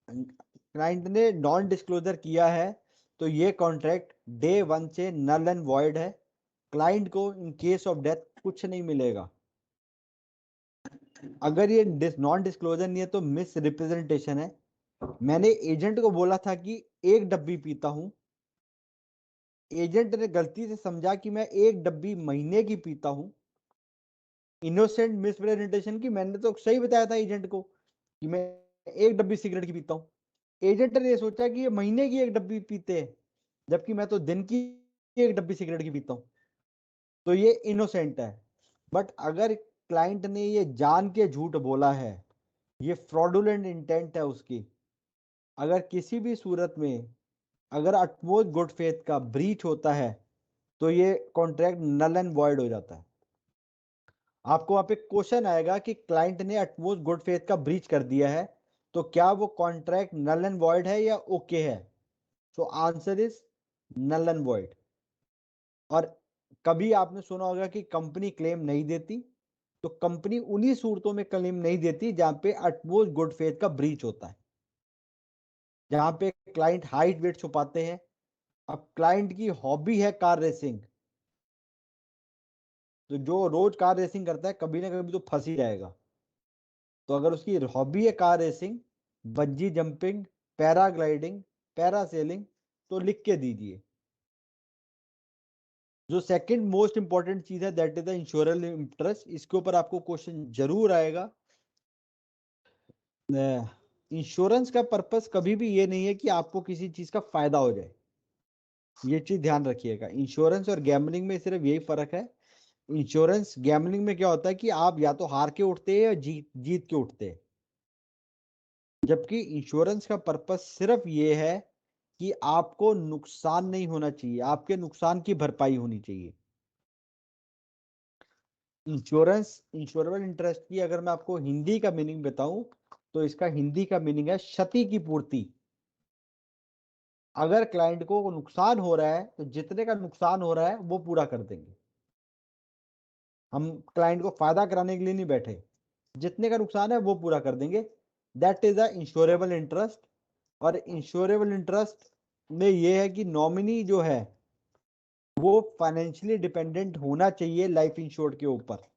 क्लाइंट ने नॉन डिस्क्लोजर किया है तो ये कॉन्ट्रैक्ट डे 1 से नल एंड वॉइड है। क्लाइंट को इन केस ऑफ डेथ कुछ नहीं मिलेगा। अगर ये नॉन डिस्क्लोजर नहीं है तो मिस रिप्रेजेंटेशन है। मैंने एजेंट को बोला था कि एक डब्बी पीता हूं, एजेंट ने गलती से समझा कि मैं एक डब्बी महीने की पीता हूं। इनोसेंट मिसप्रेजेंटेशन की, मैंने तो सही बताया था एजेंट को कि मैं एक डब्बी सिगरेट की पीता हूं। एजेंट ने सोचा कि ये महीने की एक डब्बी पीते हैं जबकि मैं तो दिन की एक डब्बी सिगरेट की पीता हूं। तो ये इनोसेंट है। बट अगर क्लाइंट ने ये जान के झूठ बोला है, ये फ्रॉडुलेंट इंटेंट है उसकी, अगर किसी भी सूरत में अगर अटमोस्ट गुड फेथ का ब्रीच होता है तो ये कॉन्ट्रैक्ट नल एंड वॉइड हो जाता है। आपको वहां पे क्वेश्चन आएगा कि क्लाइंट ने अटमोस्ट गुड फेथ का ब्रीच कर दिया है तो क्या वो कॉन्ट्रैक्ट नल एंड वॉइड है या ओके है? So answer is null and void. और कभी आपने सुना होगा कि कंपनी क्लेम नहीं देती, तो कंपनी उन्हीं सूरतों में क्लेम नहीं देती जहां पे अटमोस्ट गुड फेथ का ब्रीच होता है, जहां पे क्लाइंट हाइट वेट छुपाते हैं। अब क्लाइंट की हॉबी है कार रेसिंग, तो जो रोज कार रेसिंग करता है कभी ना कभी तो फंस ही जाएगा। तो अगर उसकी हॉबी है car racing, bungee jumping, paragliding, parasailing, तो लिख के दीजिए। जो सेकंड मोस्ट इंपॉर्टेंट चीज है that is the insurable interest, इसके ऊपर आपको क्वेश्चन जरूर आएगा। इंश्योरेंस का पर्पस कभी भी ये नहीं है कि आपको किसी चीज का फायदा हो जाए, ये चीज ध्यान रखिएगा। इंश्योरेंस और गैम्बलिंग में सिर्फ यही फर्क है। इंश्योरेंस, गैम्बलिंग में क्या होता है कि आप या तो हार के उठते हैं या जीत के उठते हैं, जबकि इंश्योरेंस का पर्पस सिर्फ ये है कि आपको नुकसान नहीं होना चाहिए, आपके नुकसान की भरपाई होनी चाहिए। इंश्योरेंस, इंश्योरेबल इंटरेस्ट की अगर मैं आपको हिंदी का मीनिंग बताऊं तो इसका हिंदी का मीनिंग है क्षति की पूर्ति। अगर क्लाइंट को नुकसान हो रहा है तो जितने का नुकसान हो रहा है वो पूरा कर देंगे। हम क्लाइंट को फायदा कराने के लिए नहीं बैठे, जितने का नुकसान है वो पूरा कर देंगे। That is the insurable interest. और इंश्योरेबल इंटरेस्ट में ये है कि नॉमिनी जो है वो फाइनेंशियली डिपेंडेंट होना चाहिए लाइफ इंश्योर्ड के ऊपर।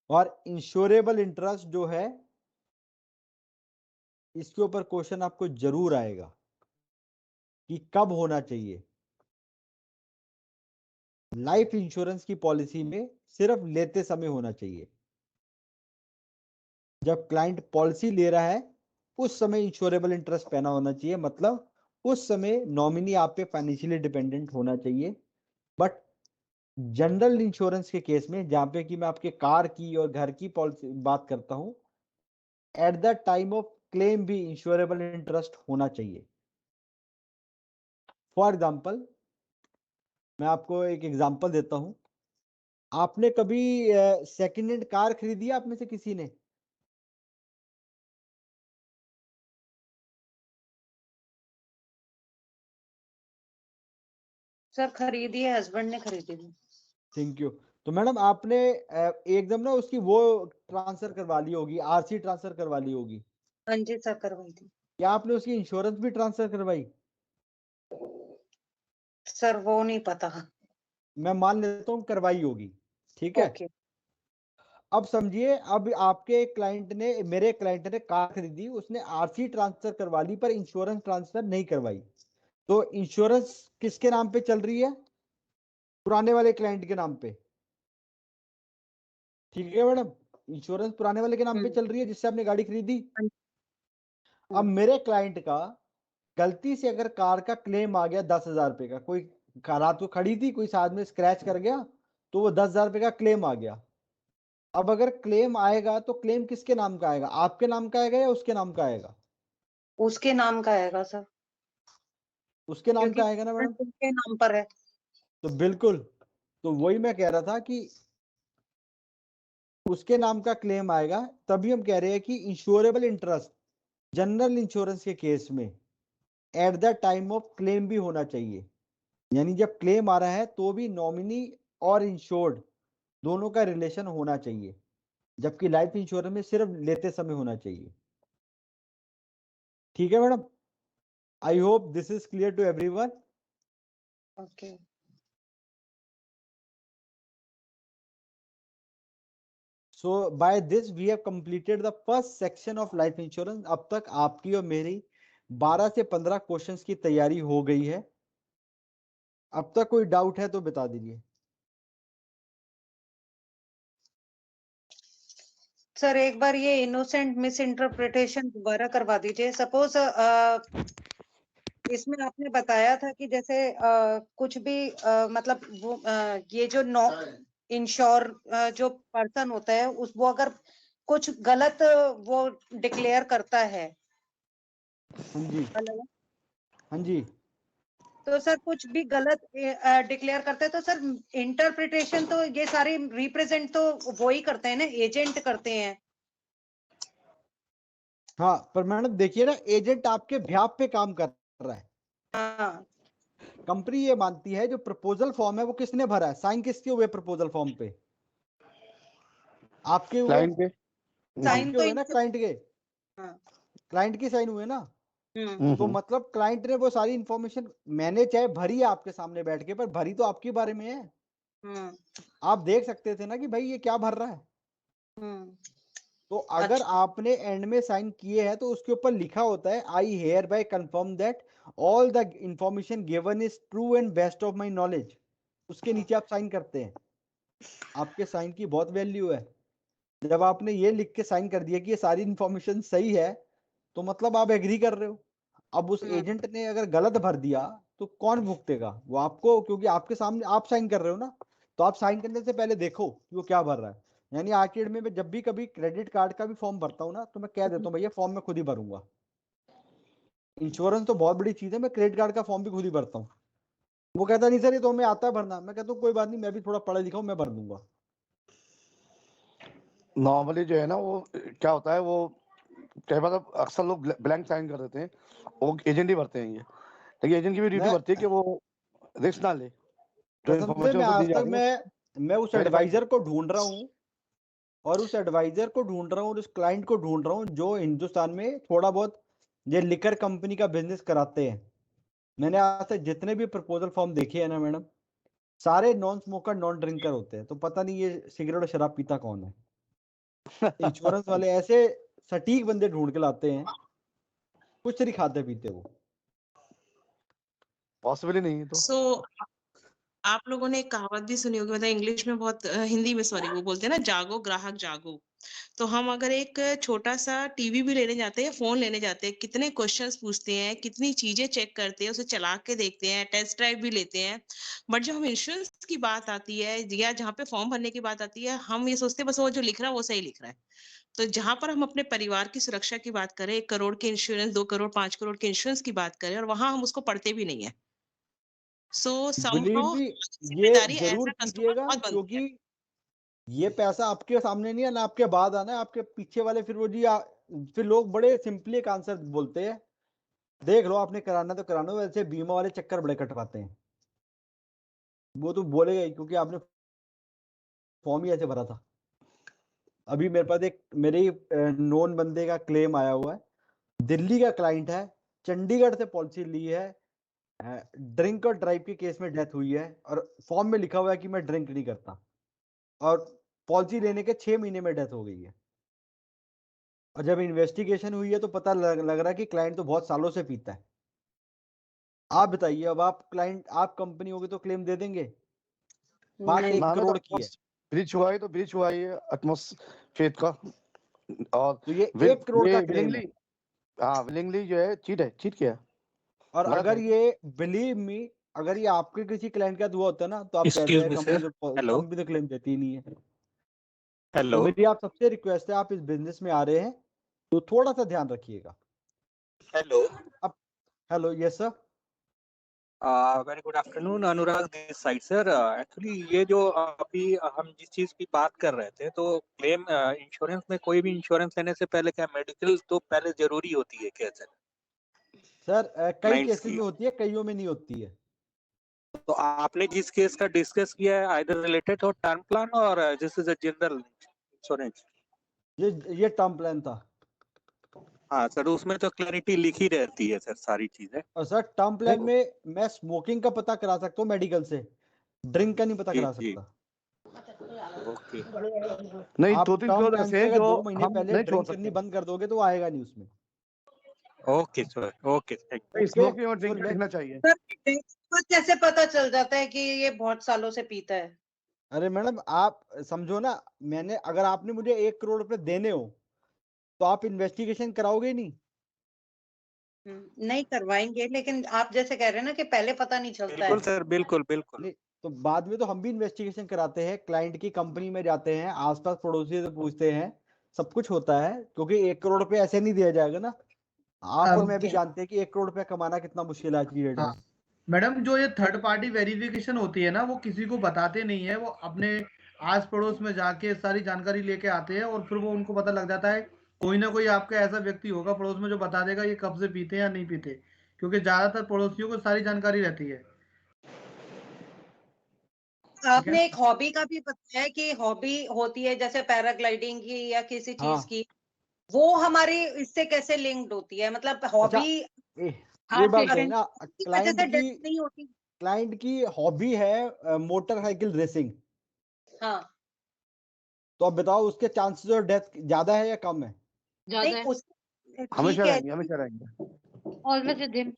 और इंश्योरेबल इंटरेस्ट जो है, इसके ऊपर क्वेश्चन आपको जरूर आएगा कि कब होना चाहिए। लाइफ इंश्योरेंस की पॉलिसी में सिर्फ लेते समय होना चाहिए। जब क्लाइंट पॉलिसी ले रहा है उस समय इंश्योरेबल इंटरेस्ट पैना होना चाहिए, मतलब उस समय नॉमिनी आप पे फाइनेंशियली डिपेंडेंट होना चाहिए। बट जनरल इंश्योरेंस के केस में, जहां पे कि मैं आपके कार की और घर की पॉलिसी बात करता हूं, eight the time of claim भी इंश्योरेबल इंटरेस्ट होना चाहिए। फॉर एग्जाम्पल, मैं आपको एक एग्जांपल देता हूं। आपने कभी सेकेंड हैंड कार खरीदी है आप में से किसी ने? सर खरीदी है, हस्बैंड ने खरीदी थी। Thank you. तो मैडम आपने एकदम ना उसकी वो ट्रांसफर करवा ली होगी, आरसी ट्रांसफर करवा ली होगी। हाँ जी सर, करवाई थी। क्या आपने उसकी इंश्योरेंस भी ट्रांसफर करवाई? सर वो नहीं पता। मैं मान लेता हूँ करवाई होगी, ठीक है। ओके। अब समझिए, अब आपके क्लाइंट ने, मेरे क्लाइंट ने कार खरीदी, उसने आरसी ट्रांसफर करवा ली पर इंश्योरेंस ट्रांसफर नहीं करवाई। तो इंश्योरेंस किसके नाम पे चल रही है? पुराने वाले क्लाइंट के नाम पे, ठीक है मैडम। इंश्योरेंस पुराने वाले के नाम पे चल रही है जिससे आपने गाड़ी खरीदी। अब मेरे क्लाइंट का गलती से अगर कार का क्लेम आ गया 10,000 रुपए का, कोई रात को खड़ी थी, कोई साथ में स्क्रैच कर गया, तो वो 10,000 रुपए का क्लेम आ गया। अब अगर क्लेम आएगा तो क्लेम किसके नाम का आएगा? आपके नाम का आएगा या उसके नाम का आएगा? उसके नाम का आएगा सर, उसके नाम क्योंकि का आएगा ना मैडम। उनके नाम पर है। तो बिल्कुल, तो वही मैं कह रहा था कि उसके नाम का क्लेम आएगा। तभी हम कह रहे हैं कि इंश्योरेबल इंटरेस्ट जनरल इंश्योरेंस के केस में eight the time of claim भी होना चाहिए। यानी जब क्लेम आ रहा है तो भी नॉमिनी और इंश्योर्ड दोनों का रिलेशन होना चाहिए, जबकि लाइफ इंश्योरेंस में सिर्फ लेते समय होना चाहिए। ठीक है madam, I hope this is clear to everyone. Okay. So by this we have completed the first section of life insurance। अब तक आपकी और मेरी 12 से 15 क्वेश्चंस की तैयारी हो गई है। अब तक कोई डाउट है तो बता दीजिए। सर एक बार ये इनोसेंट मिस इंटरप्रिटेशन दोबारा करवा दीजिए। सपोज इसमें आपने बताया था कि जैसे कुछ भी मतलब वो ये जो नो इंश्योर जो पर्सन होता है उस वो अगर कुछ गलत वो डिक्लेयर करता है। हाँ जी, हेलो। हाँ जी। तो सर कुछ भी गलत डिक्लेयर करते हैं तो सर इंटरप्रिटेशन तो ये सारी रिप्रेजेंट तो वो ही करते हैं ना, एजेंट करते हैं। हाँ पर मैडम देखिए ना, एजेंट आपके ब्याह पे काम कर रहा है। हाँ। कंपनी ये मानती है जो प्रपोजल फॉर्म है वो किसने भरा है, साइन किसके हुए प्रपोजल फॉर्म पे? आपके हुए, क्लाइंट पे। साइन आपके तो हुए ना, क्लाइंट के, हाँ। क्लाइंट के साइन हुए ना। हम्म। तो मतलब क्लाइंट ने वो सारी इंफॉर्मेशन, मैंने चाहे भरी है आपके सामने बैठ के, पर भरी तो आपके बारे में है। हम्म। आप देख सकते थे ना कि भाई ये क्या भर रहा है। हम्म। तो अगर अच्छा। आपने एंड में साइन किए हैं तो उसके ऊपर लिखा होता है, I hereby confirm that all the information given is true and best of my knowledge. उसके नीचे आप साइन करते हैं। आपके साइन की बहुत वैल्यू है। जब आपने ये लिख के साइन कर दिया कि ये सारी इंफॉर्मेशन सही है, तो मतलब आप एग्री कर रहे हो। अब उस एजेंट ने अगर गलत भर दिया तो कौन भुगतेगा? वो आपको, क्योंकि आपके सामने आप साइन कर रहे हो ना। तो आप साइन करने से पहले देखो कि वो क्या भर रहा है। यानी आखिर में मैं जब भी कभी क्रेडिट कार्ड का भी फॉर्म भरता हूँ ना, तो मैं कह देता हूँ भैया फॉर्म मैं खुद ही भरूंगा। इंश्योरेंस तो बहुत बड़ी चीज है, मैं क्रेडिट कार्ड का फॉर्म भी खुद ही भरता हूँ। वो कहता नहीं सर ये तो हमें आता है भरना। मैं कहता हूँ कोई बात नहीं, मैं भी थोड़ा पढ़ा लिखा हूँ, मैं भर दूंगा। नॉर्मली जो है ना वो क्या होता है, वो कई बार अक्सर लोग ब्लैंक साइन कर देते हैं, वो एजेंट ही भरते हैं ये। लेकिन एजेंट की भी ड्यूटी मैं बनती है कि वो रिस्क ना ले, जो कसम से, इन्फॉर्मेशन मैं उसको दी आज जा तक रही है मैं उस वेरीफाई। एडवाइजर को ढूंढ रहा हूँ, और उस एडवाइजर को ढूंढ रहा हूँ, और उस क्लाइंट को ढूंढ रहा हूँ जो हिंदुस्तान में थोड़ा बहुत ये लिकर कंपनी का बिजनेस कराते हैं। मैंने आज तक जितने भी प्रपोजल फॉर्म देखे हैं ना मैडम, सारे नॉन स्मोकर नॉन ड्रिंकर होते हैं। तो पता नहीं ये सिगरेट और शराब पीता कौन है। इंश्योरेंस वाले ऐसे सटीक बंदे ढूंढ के लाते हैं, कुछ नहीं खाते पीते वो। पॉसिबल ही नहीं है तो। सो आप लोगों ने एक कहावत भी सुनी होगी, मतलब इंग्लिश में बहुत हिंदी में सॉरी, वो बोलते हैं ना, जागो ग्राहक जागो। तो हम अगर एक छोटा सा टीवी भी लेने जाते हैं, फोन लेने जाते हैं, कितने क्वेश्चंस पूछते हैं, कितनी चीजें चेक करते हैं, उसे चला के देखते हैं, टेस्ट ड्राइव भी लेते हैं। बट जब हम इंश्योरेंस की बात आती है या जहाँ पे फॉर्म भरने की बात आती है, हम ये सोचते हैं बस वो जो लिख रहा है वो सही लिख रहा है। तो जहां पर हम अपने परिवार की सुरक्षा की बात करें, 1 करोड़ के इंश्योरेंस, 2 करोड़, 5 करोड़ के इंश्योरेंस की बात करें, और वहां हम उसको पढ़ते भी नहीं है। सो बिलीव समहाउ मी, ये जिम्मेदारी एज जरूर अ कस्टमर कीजिएगा, बहुत बनती है। क्योंकि ये पैसा आपके सामने नहीं है ना, आपके बाद आना है। आपके पीछे वाले फिर वो जी फिर लोग बड़े सिंपली एक आंसर बोलते हैं, देख लो आपने कराना तो कराना। वैसे बीमा वाले चक्कर बड़े कटवाते हैं, वो तो बोलेगा ही, क्योंकि आपने फॉर्म ही ऐसे भरा था। अभी मेरे पास एक मेरे नॉन बंदे का क्लेम आया हुआ है, दिल्ली का क्लाइंट है, चंडीगढ़ से पॉलिसी ली है, ड्रिंक और ड्राइव के केस में डेथ हुई है, और फॉर्म में लिखा हुआ है कि मैं ड्रिंक नहीं करता, और पॉलिसी लेने के 6 महीने में डेथ हो गई है। और जब इन्वेस्टिगेशन हुई है तो पता लग रहा है कि क्लाइंट तो बहुत सालों से पीता है। आप बताइए, अब आप क्लाइंट, आप कंपनी होगी तो क्लेम दे देंगे? बात नहीं। 1 माना तो करोड़ की है, ब्रीच हुआ है तो ब्रीच हुआ ही है एटमॉस्फेयर का। और तो ये 1 करोड़ का क्लेम है। विलिंगली, हाँ विलिंगली जो है चीट किया। और गलत अगर है। ये, बिलीव मी, अगर ये आपके किसी क्लाइंट का हुआ होता ना, तो आप कहते एक्सक्यूज हैं मी सर, हेलो कंपनी तो क्लेम देती ही नहीं है। हेलो। तो मेरी आप सबसे रिक्वेस्ट है, आप इस बिजनेस में आ रहे हैं तो थोड़ा सा ध्यान रखिएगा। हेलो, अब hello, yes sir. Very good afternoon, Anurag this side sir. Actually ये जो अभी हम जिस चीज की बात कर रहे थे, तो क्लेम इंश्योरेंस में कोई भी इंश्योरेंस लेने से पहले क्या मेडिकल तो पहले जरूरी होती है क्या सर? सर कई क्लाइंट्स केसेस की। में होती है, कईयों में नहीं होती है। तो आपने जिस केस का डिस्कस किया है, आइदर रिलेटेड हो टर्म प्लान और this is a general insurance. ये टर्म प्लान था। हाँ सर, उसमें तो क्लैरिटी लिखी रहती है सर सारी चीजें। और सर टर्म प्लान में मैं स्मोकिंग का पता करा सकता हूँ मेडिकल से, ड्रिंक का नहीं पता जी करा जी, सकता। ओके। नहीं, आप 2-3 टर्म क्लोज प्लान ऐसे से हैं अगर जो 2 महीने हम पहले नहीं छोड़ ड्रिंक सकते। करनी बंद कर दोगे तो आएगा नहीं उसमें। Okay sir, okay, thank you. Okay, smoking और सो ड्रिंक लिखना चाहिए। सर को कैसे पता चल जाता है कि ये बहुत सालों से पीता है? अरे मैडम आप समझो ना, मैंने, अगर आपने मुझे 1 करोड़ रुपए देने हो तो आप इन्वेस्टिगेशन कराओगे ही नहीं। नहीं करवाएंगे, लेकिन आप जैसे कह रहे हैं ना कि पहले पता नहीं चलता बिल्कुल है। सर, बिल्कुल बिल्कुल। नहीं तो बाद में तो हम भी इन्वेस्टिगेशन कराते हैं, क्लाइंट की कंपनी में जाते हैं, आसपास पड़ोसी से पूछते हैं, सब कुछ होता है, क्योंकि 1 करोड़ रुपए ऐसे नहीं दिया जाएगा ना। आप और मैं भी जानते हैं कि 1 करोड़ रुपए कमाना कितना मुश्किल है आज की डेट में। मैडम, जो ये थर्ड पार्टी वेरिफिकेशन होती है ना, वो किसी को बताते नहीं है। वो अपने आस पड़ोस में जाके सारी जानकारी लेके आते हैं, और फिर वो उनको पता लग जाता है कोई ना कोई आपका ऐसा व्यक्ति होगा पड़ोस में जो बता देगा ये कब से पीते हैं या नहीं पीते, क्योंकि ज्यादातर पड़ोसियों को सारी जानकारी रहती है। आपने एक हॉबी का भी बताया कि हॉबी होती है जैसे पैराग्लाइडिंग की या किसी चीज हाँ, की, वो हमारी इससे कैसे लिंक्ड होती है? मतलब अच्छा, हॉबी ये बात है ना, की वजह से डेथ नहीं होती? क्लाइंट की हॉबी है मोटरसाइकिल रेसिंग, हाँ, तो अब बताओ उसके चांसेस ऑफ डेथ ज्यादा है या कम है? ज्यादा नहीं है। उस हमेशा ठीक है। रहेंगे, हमेशा रहेंगे। Always with him.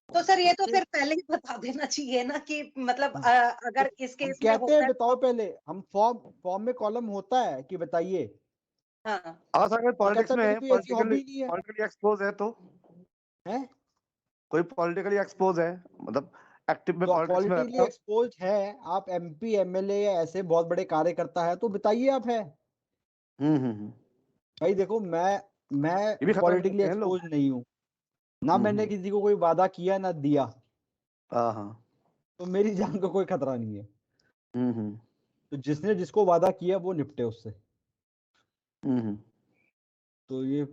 तो सर ये तो फिर पहले ही बता देना चाहिए ना कि मतलब अगर इस हम केस में कहते होता हैं है बताओ पहले, हम फॉर्म में कॉलम होता है कि बताइए, हाँ, हाँ सर, अगर तो पॉलिटिक्स कहता में मेरी है, कोई ऐसी हॉबी नहीं है, पॉलिटिकली एक्सपोज है तो, है? कोई पॉलिटिकली एक्सपोज है, मतलब एक्टिव में तो पॉलिटिक्स में पॉलिटिकली रहता है। एक्सपोज है, आप एमपी एमएलए या ऐसे बहुत बड़े कार्यकर्ता है तो बताइए आप है। हम्म। भाई देखो, ये मैं भी खतरा में पॉलिटिकली रहते हैं लोग। एक्सपोज नहीं हूँ ना, मैंने हम्म। किसी को कोई वादा किया ना दिया, हाँ हाँ। तो मेरी जान को कोई खतरा नहीं है। हम्म। तो जिसने जिसको वादा किया वो निपटे उससे। हम्म। तो ये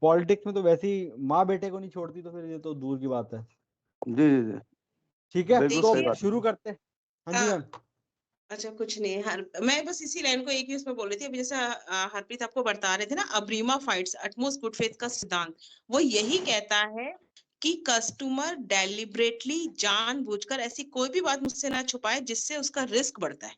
पॉलिटिक्स में तो वैसे ही माँ बेटे को नहीं छोड़ती, तो फिर ये तो दूर की बात है। जी जी जी, ठीक है, बिल्कुल तो सही बात शुरू है। करते हैं। हाँ जी हाँ, मैम। अच्छा कुछ नहीं, मैं बस इसी लाइन को एक ही उसमें बोल रही थी। अभी जैसे हरप्रीत आपको बता रहे थे ना, अब्रीमा फाइट्स अटमोस्ट गुड फेथ का सिद्धांत, वो यही कहता है कि कस्टमर डेलिबरेटली जानबूझकर ऐसी कोई भी बात मुझसे ना छुपाए जिससे उसका रिस्क बढ़ता है।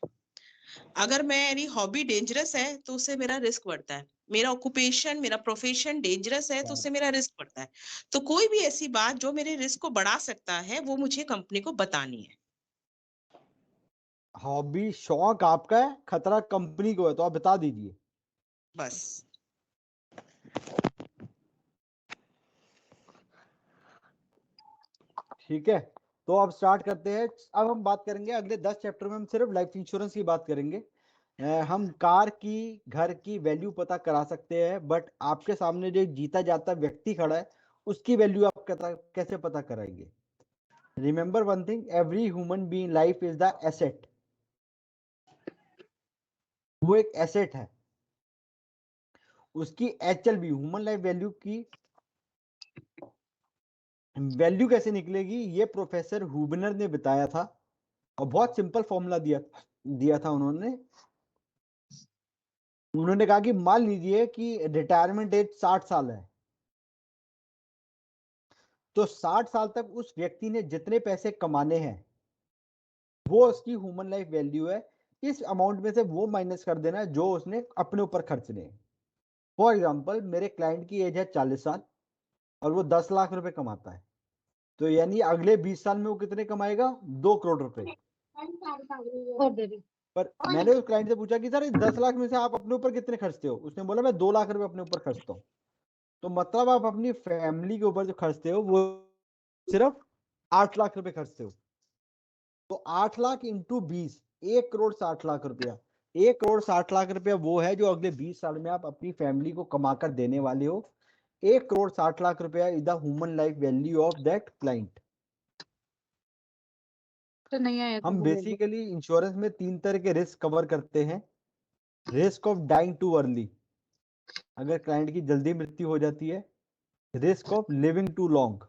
अगर मेरी हॉबी डेंजरस है तो उससे मेरा रिस्क बढ़ता है, मेरा ऑक्यूपेशन मेरा प्रोफेशन डेंजरस है तो उससे मेरा रिस्क बढ़ता है। तो कोई भी ऐसी बात जो मेरे रिस्क को बढ़ा सकता है वो मुझे कंपनी को बतानी है। हॉबी शौक आपका है, खतरा कंपनी को है, तो आप बता दीजिए बस। ठीक है। तो अब स्टार्ट करते हैं। अब हम बात करेंगे अगले 10 चैप्टर में, हम सिर्फ लाइफ इंश्योरेंस की बात करेंगे। हम कार की, घर की वैल्यू पता करा सकते हैं, बट आपके सामने जो जीता जाता व्यक्ति खड़ा है उसकी वैल्यू आप कैसे पता कराएंगे? Remember one thing, every human being life is the asset. वो एक एसेट है। उसकी HLV, ह्यूमन लाइफ वैल्यू की वैल्यू कैसे निकलेगी, ये प्रोफेसर हुबनर ने बताया था, और बहुत सिंपल फॉर्मूला दिया था उन्होंने। उन्होंने कहा कि मान लीजिए कि रिटायरमेंट एज 60 साल है, तो 60 साल तक उस व्यक्ति ने जितने पैसे कमाने हैं वो उसकी ह्यूमन लाइफ वैल्यू है। इस अमाउंट में से वो माइनस कर देना है जो उसने अपने ऊपर खर्चने हैं। फॉर एग्जाम्पल, मेरे क्लाइंट की एज है 40 साल और वो 10 लाख रुपए कमाता है, तो यानी अगले 20 साल में वो कितने कमाएगा? 2 करोड़ रुपए। पर मैंने उस क्लाइंट से पूछा कि सर इस 10 लाख में से आप अपने ऊपर कितने खर्चते हो? उसने बोला मैं 2 लाख रुपए अपने ऊपर खर्चता हूँ। तो मतलब आप अपनी फैमिली के ऊपर जो खर्चते हो वो सिर्फ 8 लाख रुपए खर्चते हो। तो 8 लाख इंटू 20, 1 करोड़ 60 लाख रुपया। 1 करोड़ 60 लाख रुपया वो है जो अगले 20 साल में आप अपनी फैमिली को कमाकर देने वाले हो। 1 करोड़ 60 लाख रुपया is the human life value of that client. तो नहीं आया हम बेसिकली इंश्योरेंस में 3 तरह के रिस्क कवर करते हैं। Risk of dying too early, अगर क्लाइंट की जल्दी मृत्यु हो जाती है। Risk of living too long,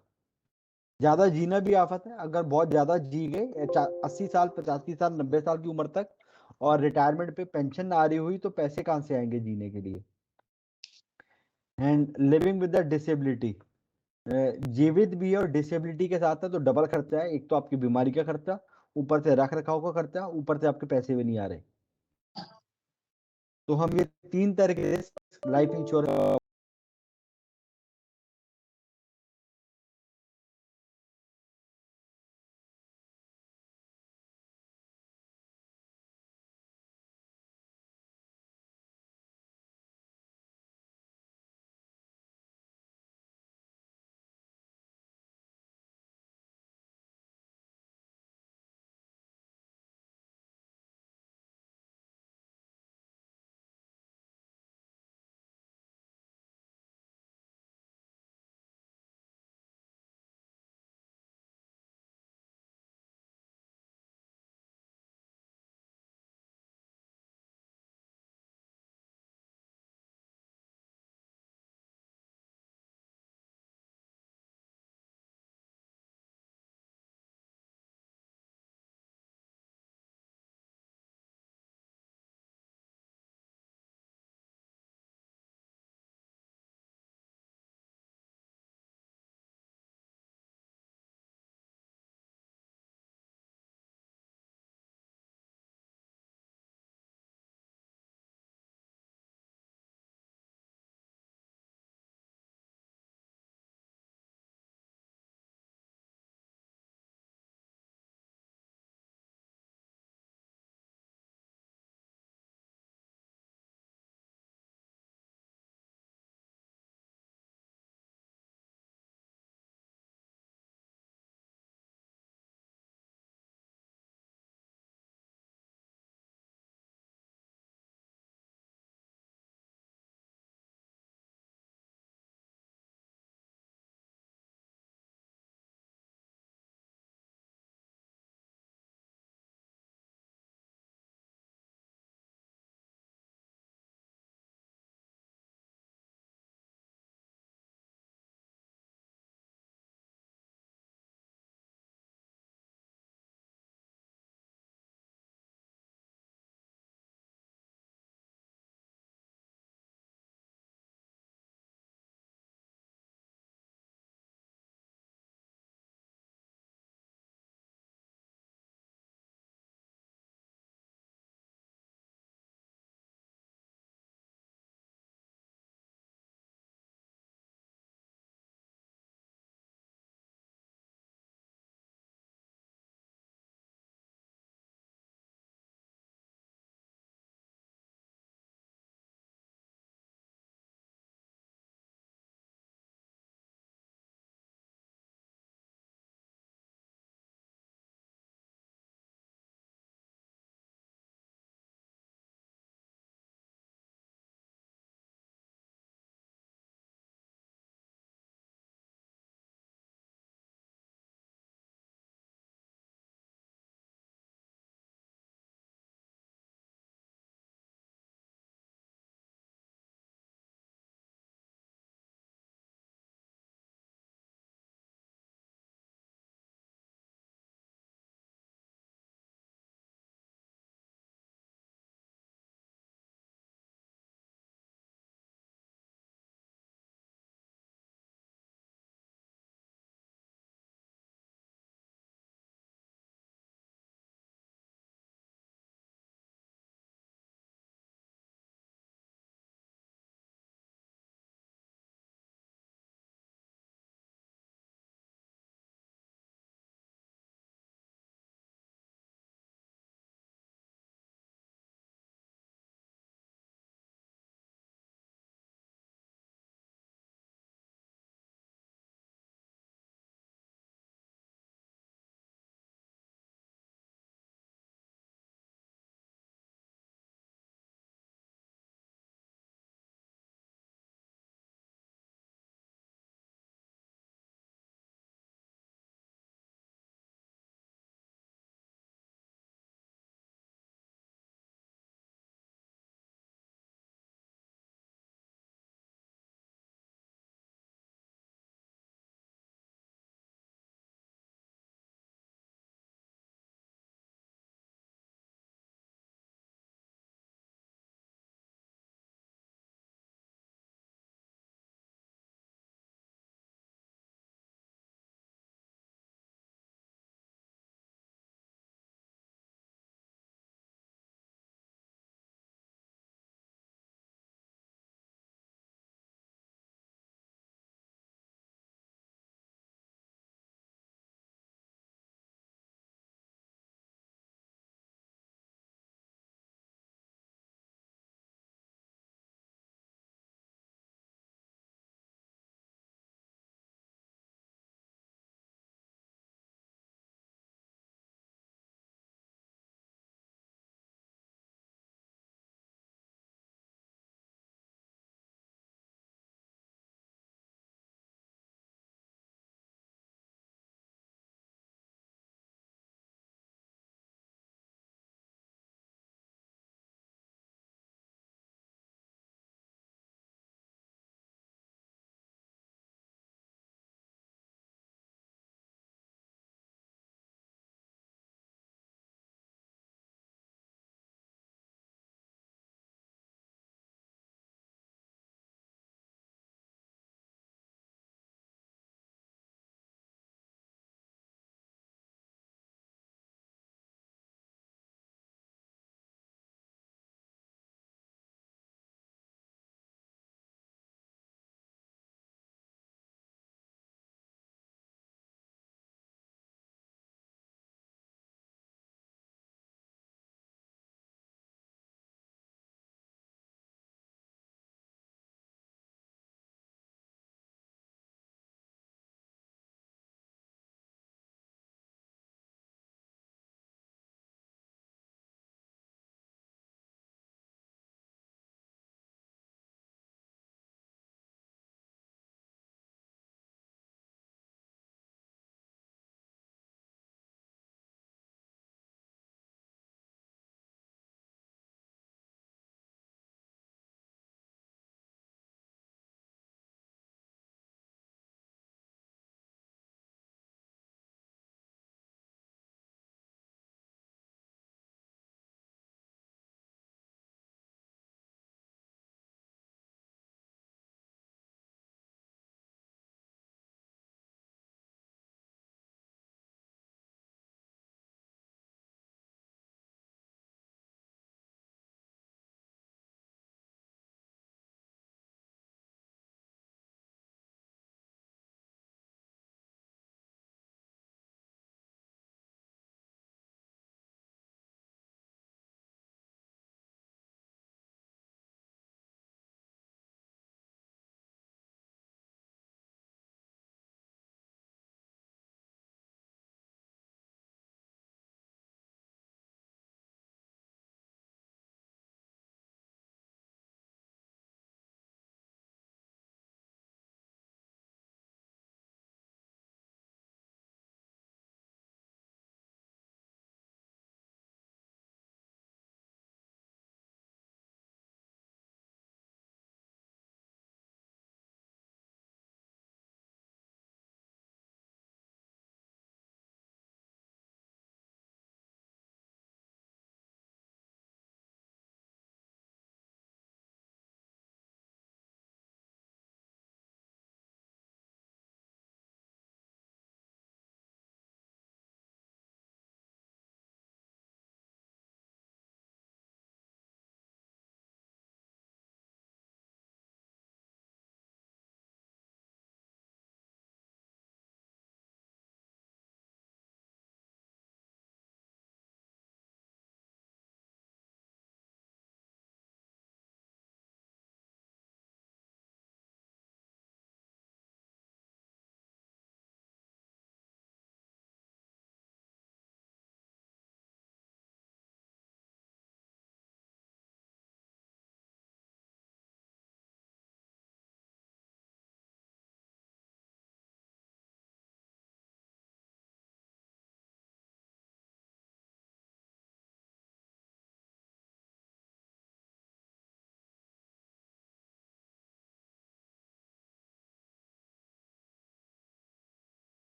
ज्यादा जीना भी आफत है, अगर बहुत ज्यादा जी गए 80 साल 85 साल 90 साल की उम्र तक और रिटायरमेंट पे पेंशन ना आ रही हुई तो पैसे कहां से आएंगे जीने के लिए। And living with the disability, जीवित भी और डिसेबिलिटी के साथ है तो डबल खर्चा है। एक तो आपकी बीमारी का खर्चा, ऊपर से रख रखाव का खर्चा, ऊपर से आपके पैसे भी नहीं आ रहे। तो हम ये 3 तरह के लाइफ इंश्योरेंस